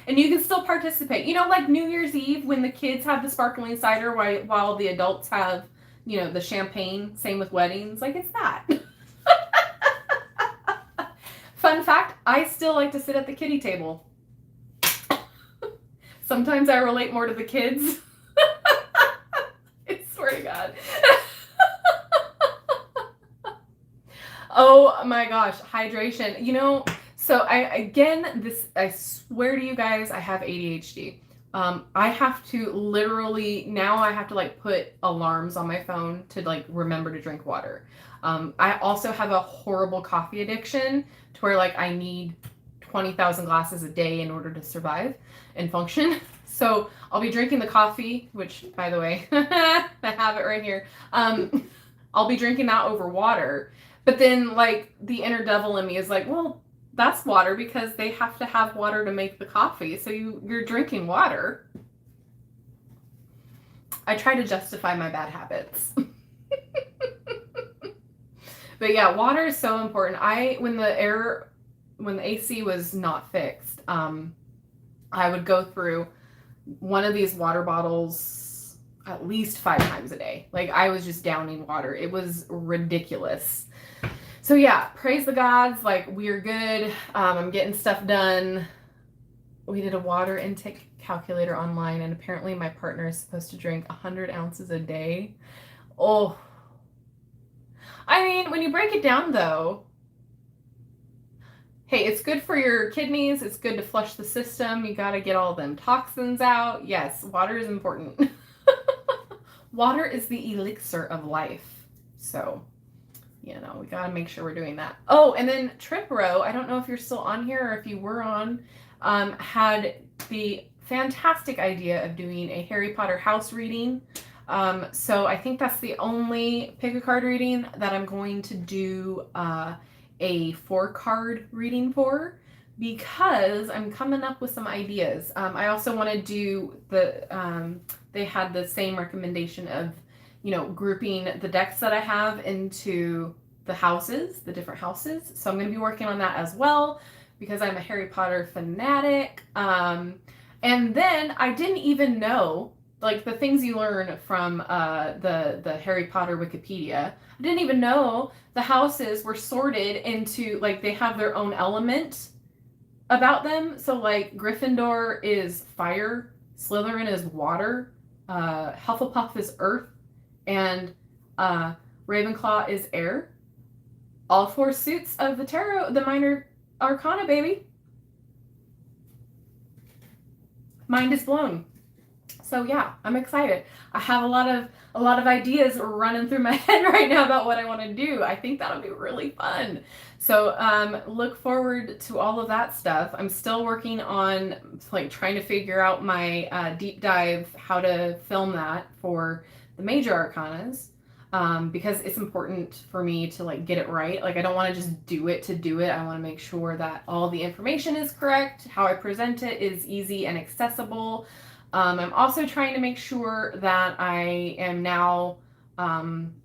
And you can still participate. Like New Year's Eve when the kids have the sparkling cider while the adults have, the champagne. Same with weddings. It's that. Fun fact, I still like to sit at the kiddie table. Sometimes I relate more to the kids. I swear to God. Oh my gosh, hydration. So I swear to you guys, I have ADHD. I have to put alarms on my phone to remember to drink water. I also have a horrible coffee addiction to where I need 20,000 glasses a day in order to survive and function. So I'll be drinking the coffee, which, by the way, I have it right here. I'll be drinking that over water. But then, like, the inner devil in me is like, well, that's water because they have to have water to make the coffee. So you're drinking water. I try to justify my bad habits. But yeah, water is so important. When the AC was not fixed, I would go through one of these water bottles at least 5 times a day. Like, I was just downing water. It was ridiculous. So yeah, praise the gods. Like, we're good. I'm getting stuff done. We did a water intake calculator online, and apparently my partner is supposed to drink 100 ounces a day. Oh, I mean, when you break it down though, hey, it's good for your kidneys. It's good to flush the system. You got to get all them toxins out. Yes, water is important. Water is the elixir of life. So, you know, we got to make sure we're doing that. Oh, and then Trip Row, I don't know if you're still on here or if you were on, had the fantastic idea of doing a Harry Potter house reading. So I think that's the only pick a card reading that I'm going to do a 4-card reading for, because I'm coming up with some ideas. I also want to do they had the same recommendation of, you know, grouping the decks that I have into the houses, the different houses. So I'm going to be working on that as well, because I'm a Harry Potter fanatic. And then I didn't even know, like, the things you learn from the Harry Potter Wikipedia. I didn't even know the houses were sorted into, like, they have their own element about them. So, like, Gryffindor is fire, Slytherin is water, Hufflepuff is earth, and Ravenclaw is air. All 4 suits of the tarot, the minor arcana, baby. Mind is blown. So yeah, I'm excited. I have a lot of ideas running through my head right now about what I want to do. I think that'll be really fun. So look forward to all of that stuff. I'm still working on, like, trying to figure out my deep dive, how to film that for the major arcanas, because it's important for me to, like, get it right. Like, I don't want to just do it to do it. I want to make sure that all the information is correct, how I present it is easy and accessible. I'm also trying to make sure that I am now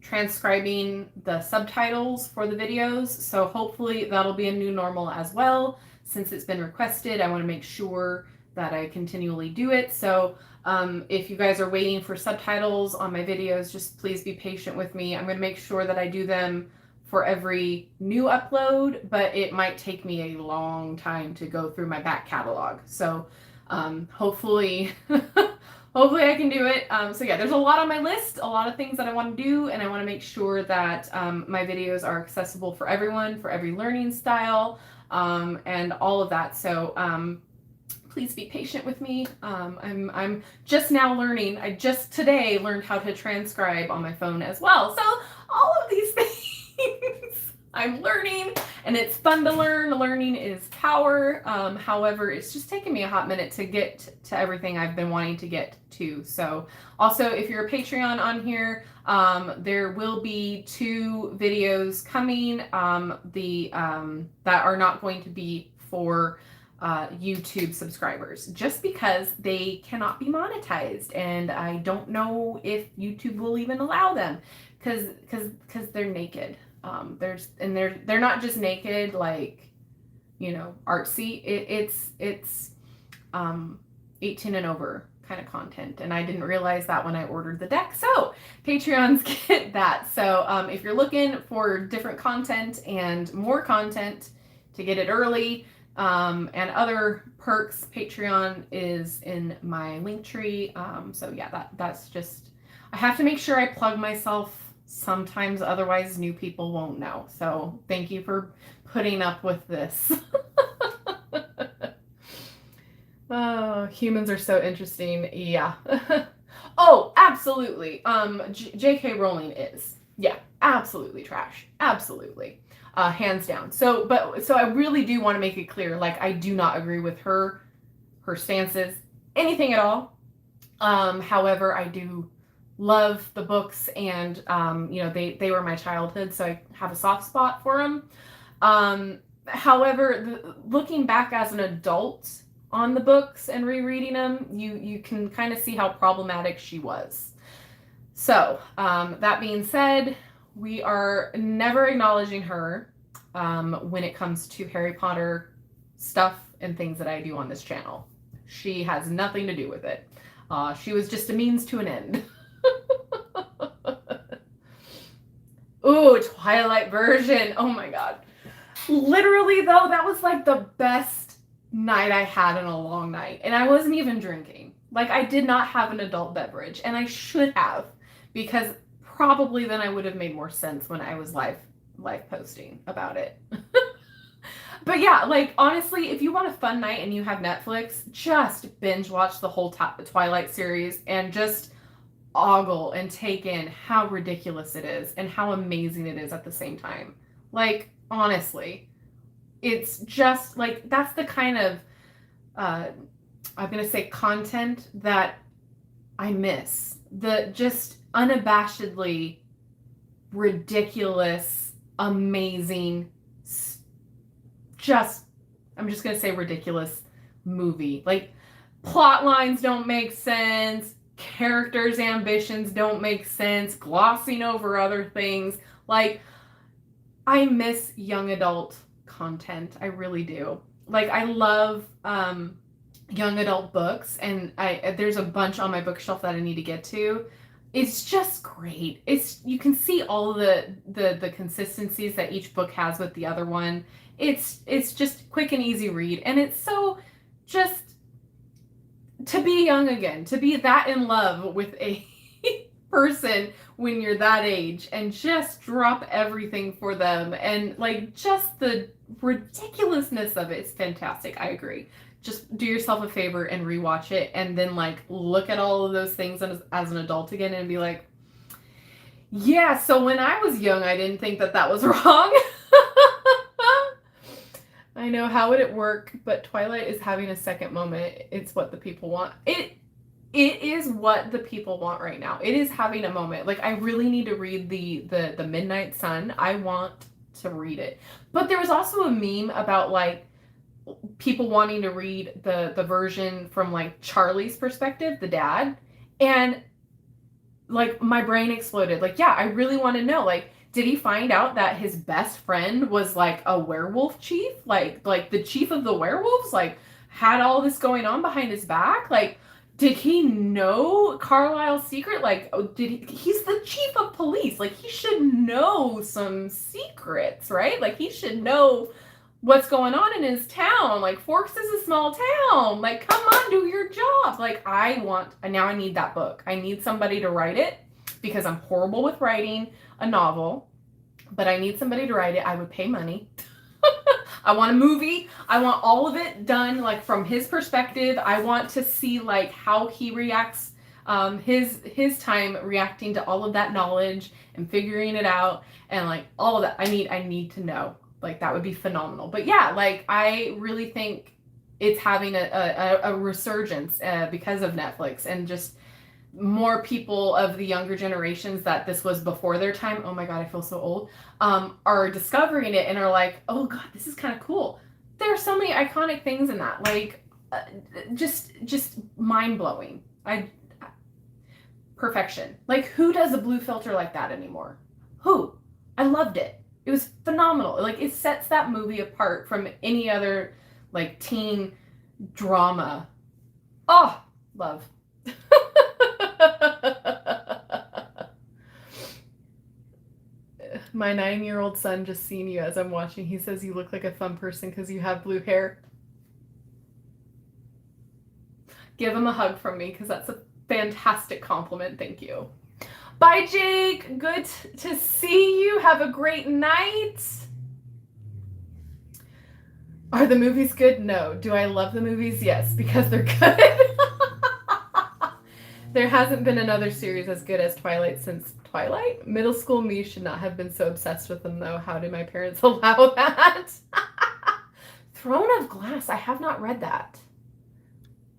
transcribing the subtitles for the videos. So hopefully that'll be a new normal as well. Since it's been requested, I want to make sure that I continually do it. So if you guys are waiting for subtitles on my videos, just please be patient with me. I'm going to make sure that I do them for every new upload, but it might take me a long time to go through my back catalog. So hopefully I can do it. So yeah, there's a lot on my list, a lot of things that I want to do, and I want to make sure that my videos are accessible for everyone, for every learning style, and all of that. So please be patient with me. I'm just now learning. I just today learned how to transcribe on my phone as well. So all of these things I'm learning, and it's fun to learn. Learning is power. However, it's just taken me a hot minute to get to everything I've been wanting to get to. So also, if you're a Patreon on here, there will be 2 videos coming that are not going to be for YouTube subscribers, just because they cannot be monetized, and I don't know if YouTube will even allow them, because they're naked. They're not just naked, like, you know, artsy. It's 18 and over kind of content, and I didn't realize that when I ordered the deck. So Patreons get that. So if you're looking for different content and more content to get it early, and other perks, Patreon is in my link tree. So yeah, that's just, I have to make sure I plug myself sometimes, otherwise new people won't know. So thank you for putting up with this. Oh, humans are so interesting. Yeah. Oh, absolutely. J.K. Rowling is. Yeah, absolutely trash. Absolutely. Hands down. So I really do want to make it clear, like, I do not agree with her stances, anything at all. However, I do love the books, and they were my childhood, so I have a soft spot for them. However, looking back as an adult on the books and rereading them, you can kind of see how problematic she was. So, that being said, we are never acknowledging her when it comes to Harry Potter stuff and things that I do on this channel. She has nothing to do with it. She was just a means to an end. Ooh, Twilight version. Oh my god. Literally, though, that was like the best night I had in a long night. And I wasn't even drinking. Like, I did not have an adult beverage. And I should have. Because probably then I would have made more sense when I was live posting about it. But yeah, like, honestly, if you want a fun night and you have Netflix, just binge watch the whole Twilight series and just ogle and take in how ridiculous it is and how amazing it is at the same time. Like, honestly, it's just, like, that's the kind of, I'm going to say, content that I miss. The just unabashedly ridiculous, amazing, I'm just going to say ridiculous movie. Like, plot lines don't make sense. Characters' ambitions don't make sense. Glossing over other things. Like, I miss young adult content. I really do. Like, I love young adult books, and there's a bunch on my bookshelf that I need to get to. It's just great. You can see all the consistencies that each book has with the other one. It's just quick and easy read, and it's so just to be young again, to be that in love with a person when you're that age, and just drop everything for them, and like just the ridiculousness of it. It's fantastic. I agree. Just do yourself a favor and rewatch it, and then like look at all of those things as an adult again and be like, yeah, so when I was young, I didn't think that was wrong. I know, how would it work? But Twilight is having a second moment. It's what the people want. It is what the people want right now. It is having a moment. Like, I really need to read the Midnight Sun. I want to read it. But there was also a meme about like people wanting to read the version from like Charlie's perspective, the dad, and like my brain exploded. Like, yeah, I really want to know, like, did he find out that his best friend was like a werewolf chief? Like the chief of the werewolves, like, had all this going on behind his back? Like, did he know Carlisle's secret? Like, he's the chief of police. Like, he should know some secrets, right? Like, he should know what's going on in his town. Like, Forks is a small town. Like, come on, do your job. Like, now I need that book. I need somebody to write it, because I'm horrible with writing a novel, but I need somebody to write it. I would pay money. I want a movie. I want all of it done, like, from his perspective. I want to see, like, how he reacts, his time reacting to all of that knowledge and figuring it out, and like all of that. I need to know. Like, that would be phenomenal. But yeah, like, I really think it's having a resurgence because of Netflix, and just more people of the younger generations that this was before their time. Oh my god, I feel so old. Are discovering it and are like, oh god, this is kind of cool. There are so many iconic things in that, like, just mind-blowing. Perfection. Like, who does a blue filter like that anymore? Who? I loved it. It was phenomenal. Like, it sets that movie apart from any other, like, teen drama. Oh, love. My 9-year-old son just seen you as I'm watching. He says you look like a fun person because you have blue hair. Give him a hug from me, because that's a fantastic compliment. Thank you. Bye, Jake. Good to see you. Have a great night. Are the movies good? No. Do I love the movies? Yes, because they're good. There hasn't been another series as good as Twilight since Twilight. Middle school me should not have been so obsessed with them, though. How did my parents allow that? Throne of Glass. I have not read that.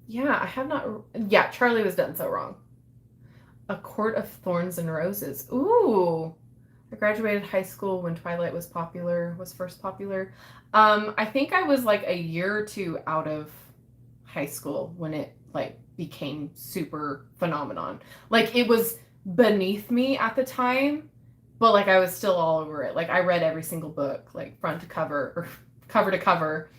Yeah, I have not. Yeah, Charlie was done so wrong. A Court of Thorns and Roses. Ooh. I graduated high school when Twilight was first popular. I think I was like a year or two out of high school when it like became super phenomenon. Like it was beneath me at the time, but like I was still all over it. Like I read every single book, like front to cover or cover to cover,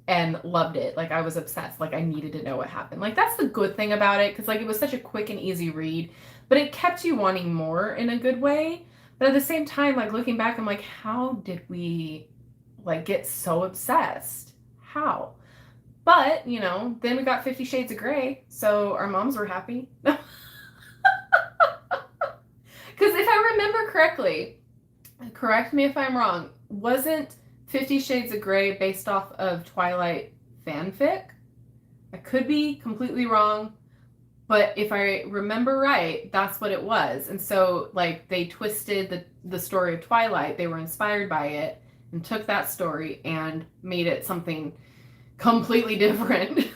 and loved it. Like I was obsessed. Like I needed to know what happened. Like that's the good thing about it, because like it was such a quick and easy read, but it kept you wanting more in a good way. But at the same time, like looking back, I'm like, how did we like get so obsessed? How? But, you know, then we got 50 Shades of Grey, so our moms were happy. Because if I remember correctly, correct me if I'm wrong, wasn't 50 Shades of Grey based off of Twilight fanfic? I could be completely wrong, but if I remember right, that's what it was. And so, like, they twisted the story of Twilight. They were inspired by it and took that story and made it something completely different.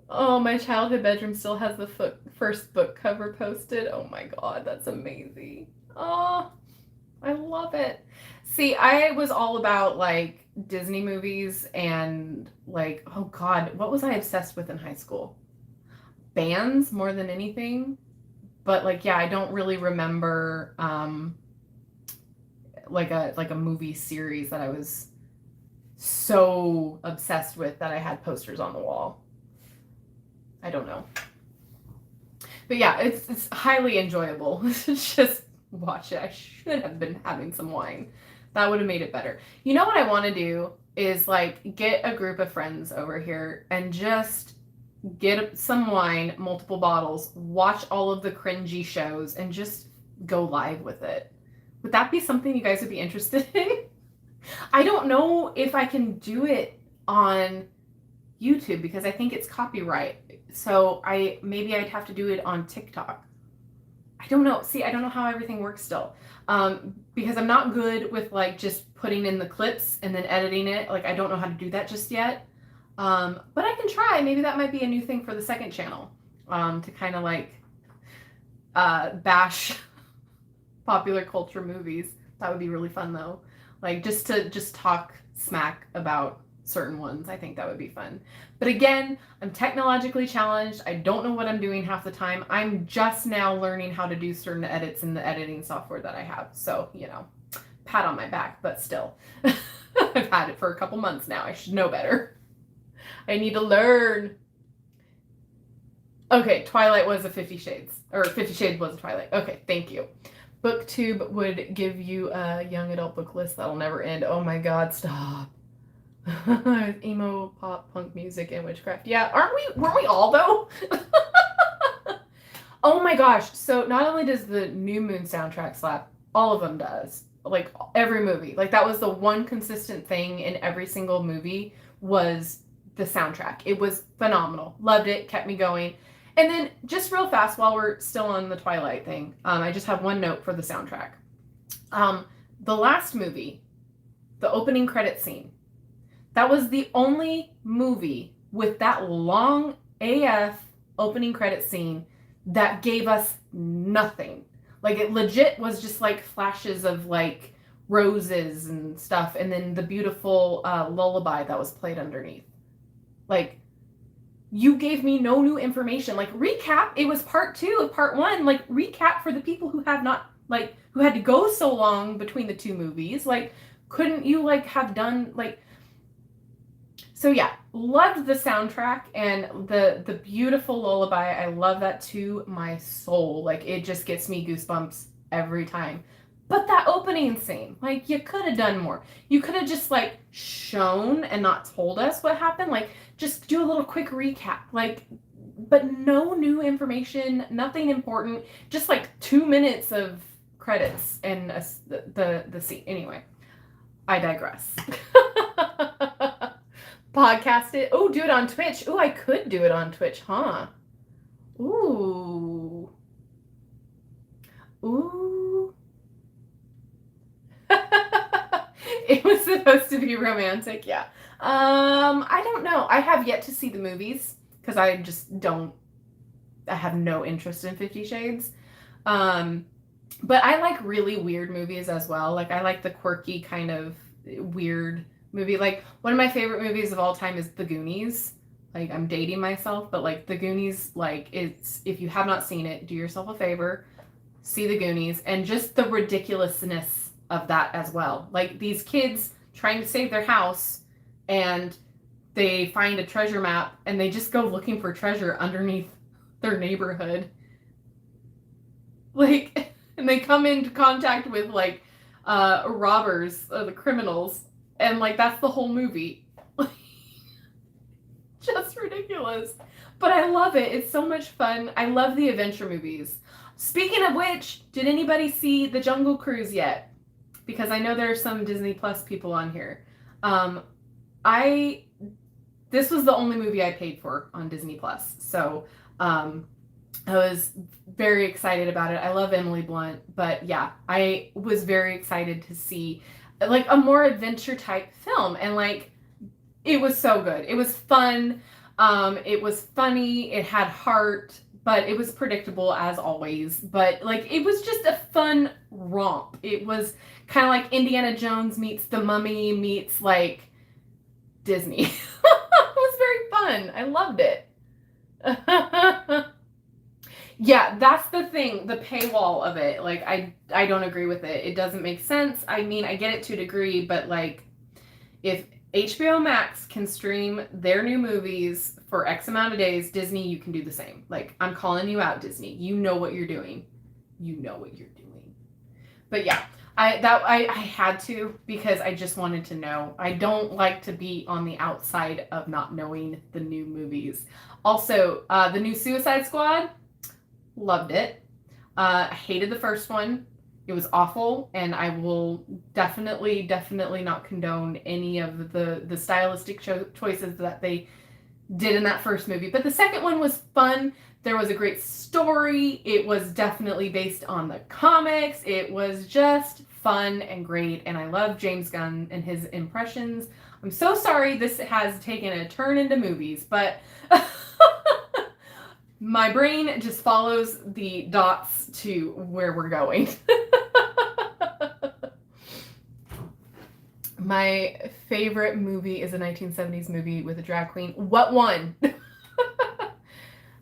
Oh, my childhood bedroom still has the first book cover posted. Oh my God, that's amazing. Oh, I love it. See, I was all about like Disney movies and like, oh God, what was I obsessed with in high school? Bands more than anything. But like, yeah, I don't really remember like a movie series that I was so obsessed with that I had posters on the wall. I don't know. But yeah, it's highly enjoyable. Just watch it. I should have been having some wine. That would have made it better. You know what I want to do is like get a group of friends over here and just get some wine, multiple bottles, watch all of the cringy shows, and just go live with it. Would that be something you guys would be interested in? I don't know if I can do it on YouTube because I think it's copyright. So maybe I'd have to do it on TikTok. I don't know. See, I don't know how everything works still. Because I'm not good with like just putting in the clips and then editing it. Like I don't know how to do that just yet. But I can try. Maybe that might be a new thing for the second channel. To kind of like bash popular culture movies. That would be really fun though. Like just to talk smack about certain ones. I think that would be fun. But again, I'm technologically challenged. I don't know what I'm doing half the time. I'm just now learning how to do certain edits in the editing software that I have. So, you know, pat on my back, but still. I've had it for a couple months now. I should know better. I need to learn. Okay, Twilight was a 50 Shades. Or 50 Shades was a Twilight. Okay, thank you. BookTube would give you a young adult book list that'll never end. Oh my God, stop. Emo, pop, punk music, and witchcraft. Yeah, weren't we all though? Oh my gosh. So not only does the New Moon soundtrack slap, all of them does. Like every movie. Like that was the one consistent thing in every single movie was the soundtrack. It was phenomenal. Loved it, kept me going. And then just real fast while we're still on the Twilight thing, I just have one note for the soundtrack. The last movie, the opening credit scene, that was the only movie with that long AF opening credit scene that gave us nothing. Like it legit was just like flashes of like roses and stuff, and then the beautiful lullaby that was played underneath. Like you gave me no new information. Like recap, it was part 2 of part 1. Like recap for the people who have not like who had to go so long between the 2 movies. Like couldn't you like have done like. So yeah, loved the soundtrack and the beautiful lullaby. I love that to my soul. Like it just gets me goosebumps every time. But that opening scene, like you could have done more. You could have just like shown and not told us what happened. Like just do a little quick recap. Like, but no new information, nothing important. Just like 2 minutes of credits and the scene. Anyway, I digress. Podcast it. Oh, do it on Twitch. Oh, I could do it on Twitch, huh? Ooh. Ooh. It was supposed to be romantic, yeah. I don't know. I have yet to see the movies because I just don't. I have no interest in 50 Shades. But I like really weird movies as well. Like I like the quirky kind of weird movie. Like one of my favorite movies of all time is The Goonies. Like I'm dating myself, but like The Goonies, like it's if you have not seen it, do yourself a favor, see The Goonies, and just the ridiculousness of that as well. Like these kids trying to save their house and they find a treasure map and they just go looking for treasure underneath their neighborhood. Like, and they come into contact with like robbers, the criminals, and like that's the whole movie. Just ridiculous. But I love it. It's so much fun. I love the adventure movies. Speaking of which, did anybody see The Jungle Cruise yet? Because I know there are some Disney Plus people on here. This was the only movie I paid for on Disney Plus. So I was very excited about it. I love Emily Blunt, but yeah, I was very excited to see like a more adventure type film, and like it was so good. It was fun. It was funny. It had heart, but it was predictable as always. But like it was just a fun romp. It was kind of like Indiana Jones meets The Mummy meets like Disney. It was very fun. I loved it. Yeah, that's the thing, the paywall of it. Like I don't agree with it. It doesn't make sense. I mean, I get it to a degree, but like if HBO Max can stream their new movies for X amount of days, Disney, you can do the same. Like I'm calling you out, Disney. You know what you're doing. You know what you're doing. But yeah, I had to because I just wanted to know. I don't like to be on the outside of not knowing the new movies. Also, the new Suicide Squad, loved it. I hated the first one. It was awful, and I will definitely not condone any of the stylistic choices that they did in that first movie. But the second one was fun. There was a great story. It was definitely based on the comics. It was just fun and great, and I love James Gunn and his impressions. I'm so sorry this has taken a turn into movies, but my brain just follows the dots to where we're going. My favorite movie is a 1970s movie with a drag queen. What one?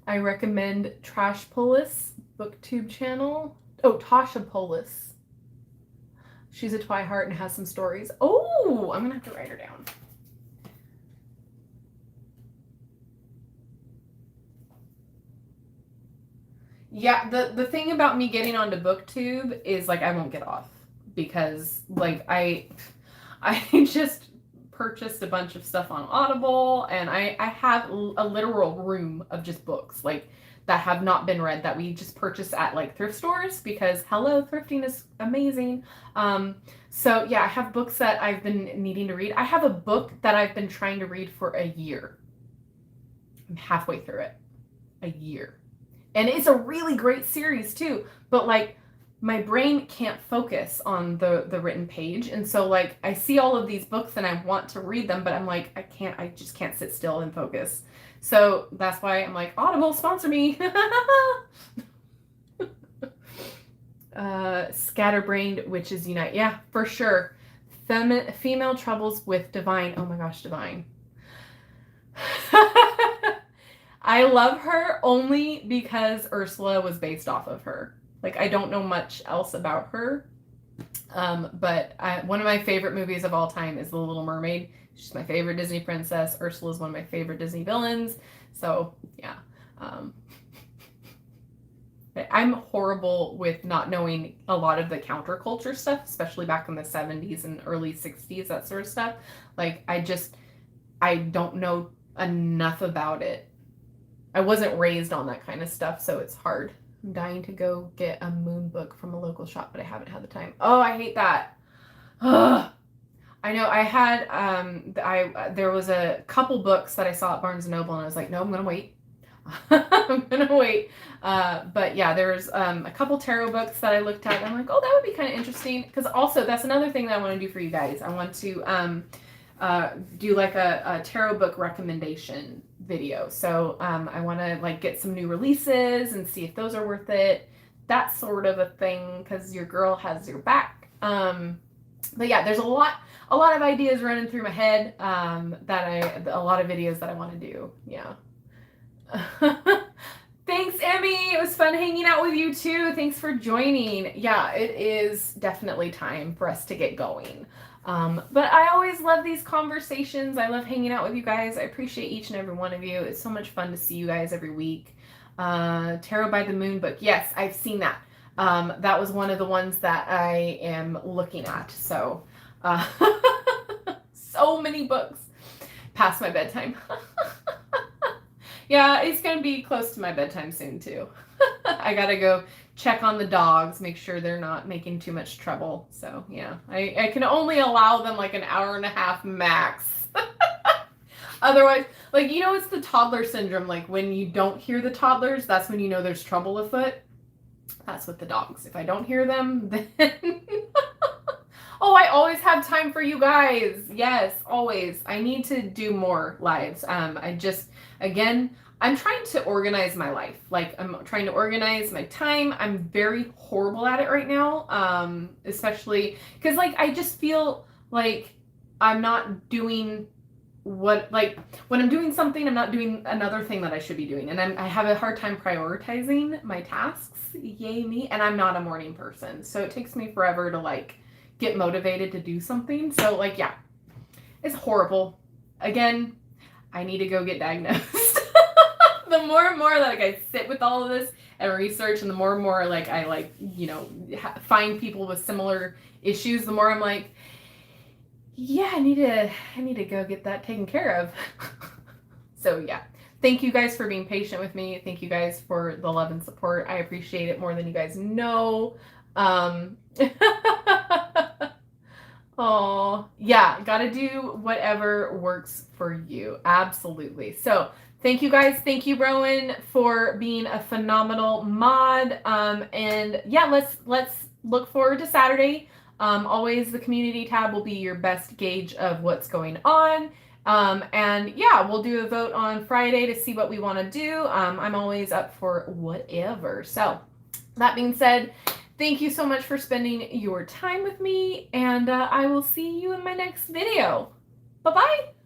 I recommend Trash Polis booktube channel. Oh, Tasha Polis. She's a Twihart and has some stories. Oh, I'm gonna have to write her down. Yeah, the thing about me getting onto booktube is like I won't get off because like I just purchased a bunch of stuff on Audible, and I have a literal room of just books like that have not been read that we just purchase at like thrift stores because hello, thrifting is amazing. So yeah, I have books that I've been needing to read. I have a book that I've been trying to read for a year. I'm halfway through it. A year. And it's a really great series too, but like my brain can't focus on the written page. And so like I see all of these books and I want to read them, but I'm like, I just can't sit still and focus. So that's why I'm like, Audible, sponsor me. Scatterbrained Witches Unite. Yeah, for sure. Female Troubles with Divine. Oh my gosh, Divine. I love her only because Ursula was based off of her. Like, I don't know much else about her. But one of my favorite movies of all time is The Little Mermaid. She's my favorite Disney princess. Ursula is one of my favorite Disney villains. So, yeah. I'm horrible with not knowing a lot of the counterculture stuff, especially back in the 70s and early 60s, that sort of stuff. Like, I don't know enough about it. I wasn't raised on that kind of stuff, so it's hard. I'm dying to go get a moon book from a local shop, but I haven't had the time. Oh, I hate that. Ugh. I know I had there was a couple books that I saw at Barnes and Noble, and I was like, no, I'm gonna wait. I'm gonna wait. But yeah, there's a couple tarot books that I looked at, and I'm like, oh, that would be kind of interesting. Because also, that's another thing that I want to do for you guys. I want to do like a tarot book recommendation video. So I want to like get some new releases and see if those are worth it. That sort of a thing, because your girl has your back. But yeah, there's a lot of ideas running through my head, a lot of videos that I want to do. Yeah. Thanks, Emmy. It was fun hanging out with you too. Thanks for joining. Yeah, it is definitely time for us to get going. But I always love these conversations. I love hanging out with you guys. I appreciate each and every one of you. It's so much fun to see you guys every week. Tarot by the Moon book. Yes, I've seen that. That was one of the ones that I am looking at. So, so many books past my bedtime. Yeah, it's going to be close to my bedtime soon, too. I got to go check on the dogs, make sure they're not making too much trouble. So, yeah, I can only allow them like an hour and a half max. Otherwise, like, it's the toddler syndrome. Like, when you don't hear the toddlers, that's when you know there's trouble afoot. That's with the dogs. If I don't hear them, then... Oh, I always have time for you guys. Yes, always. I need to do more lives. Again, I'm trying to organize my life. Like, I'm trying to organize my time. I'm very horrible at it right now. Especially because, like, I just feel like I'm not doing when I'm doing something, I'm not doing another thing that I should be doing. And I have a hard time prioritizing my tasks. Yay me. And I'm not a morning person. So it takes me forever to, like, get motivated to do something. So, like, yeah, it's horrible. Again, I need to go get diagnosed. The more and more like I sit with all of this and research, and the more and more like I find people with similar issues, the more I'm like, yeah, I need to go get that taken care of. So yeah, thank you guys for being patient with me. Thank you guys for the love and support. I appreciate it more than you guys know. Oh, yeah, gotta do whatever works for you. Absolutely. So thank you guys. Thank you, Rowan, for being a phenomenal mod. And yeah, let's look forward to Saturday. Always the community tab will be your best gauge of what's going on. And yeah, we'll do a vote on Friday to see what we want to do. I'm always up for whatever. So that being said, thank you so much for spending your time with me, and I will see you in my next video. Bye-bye.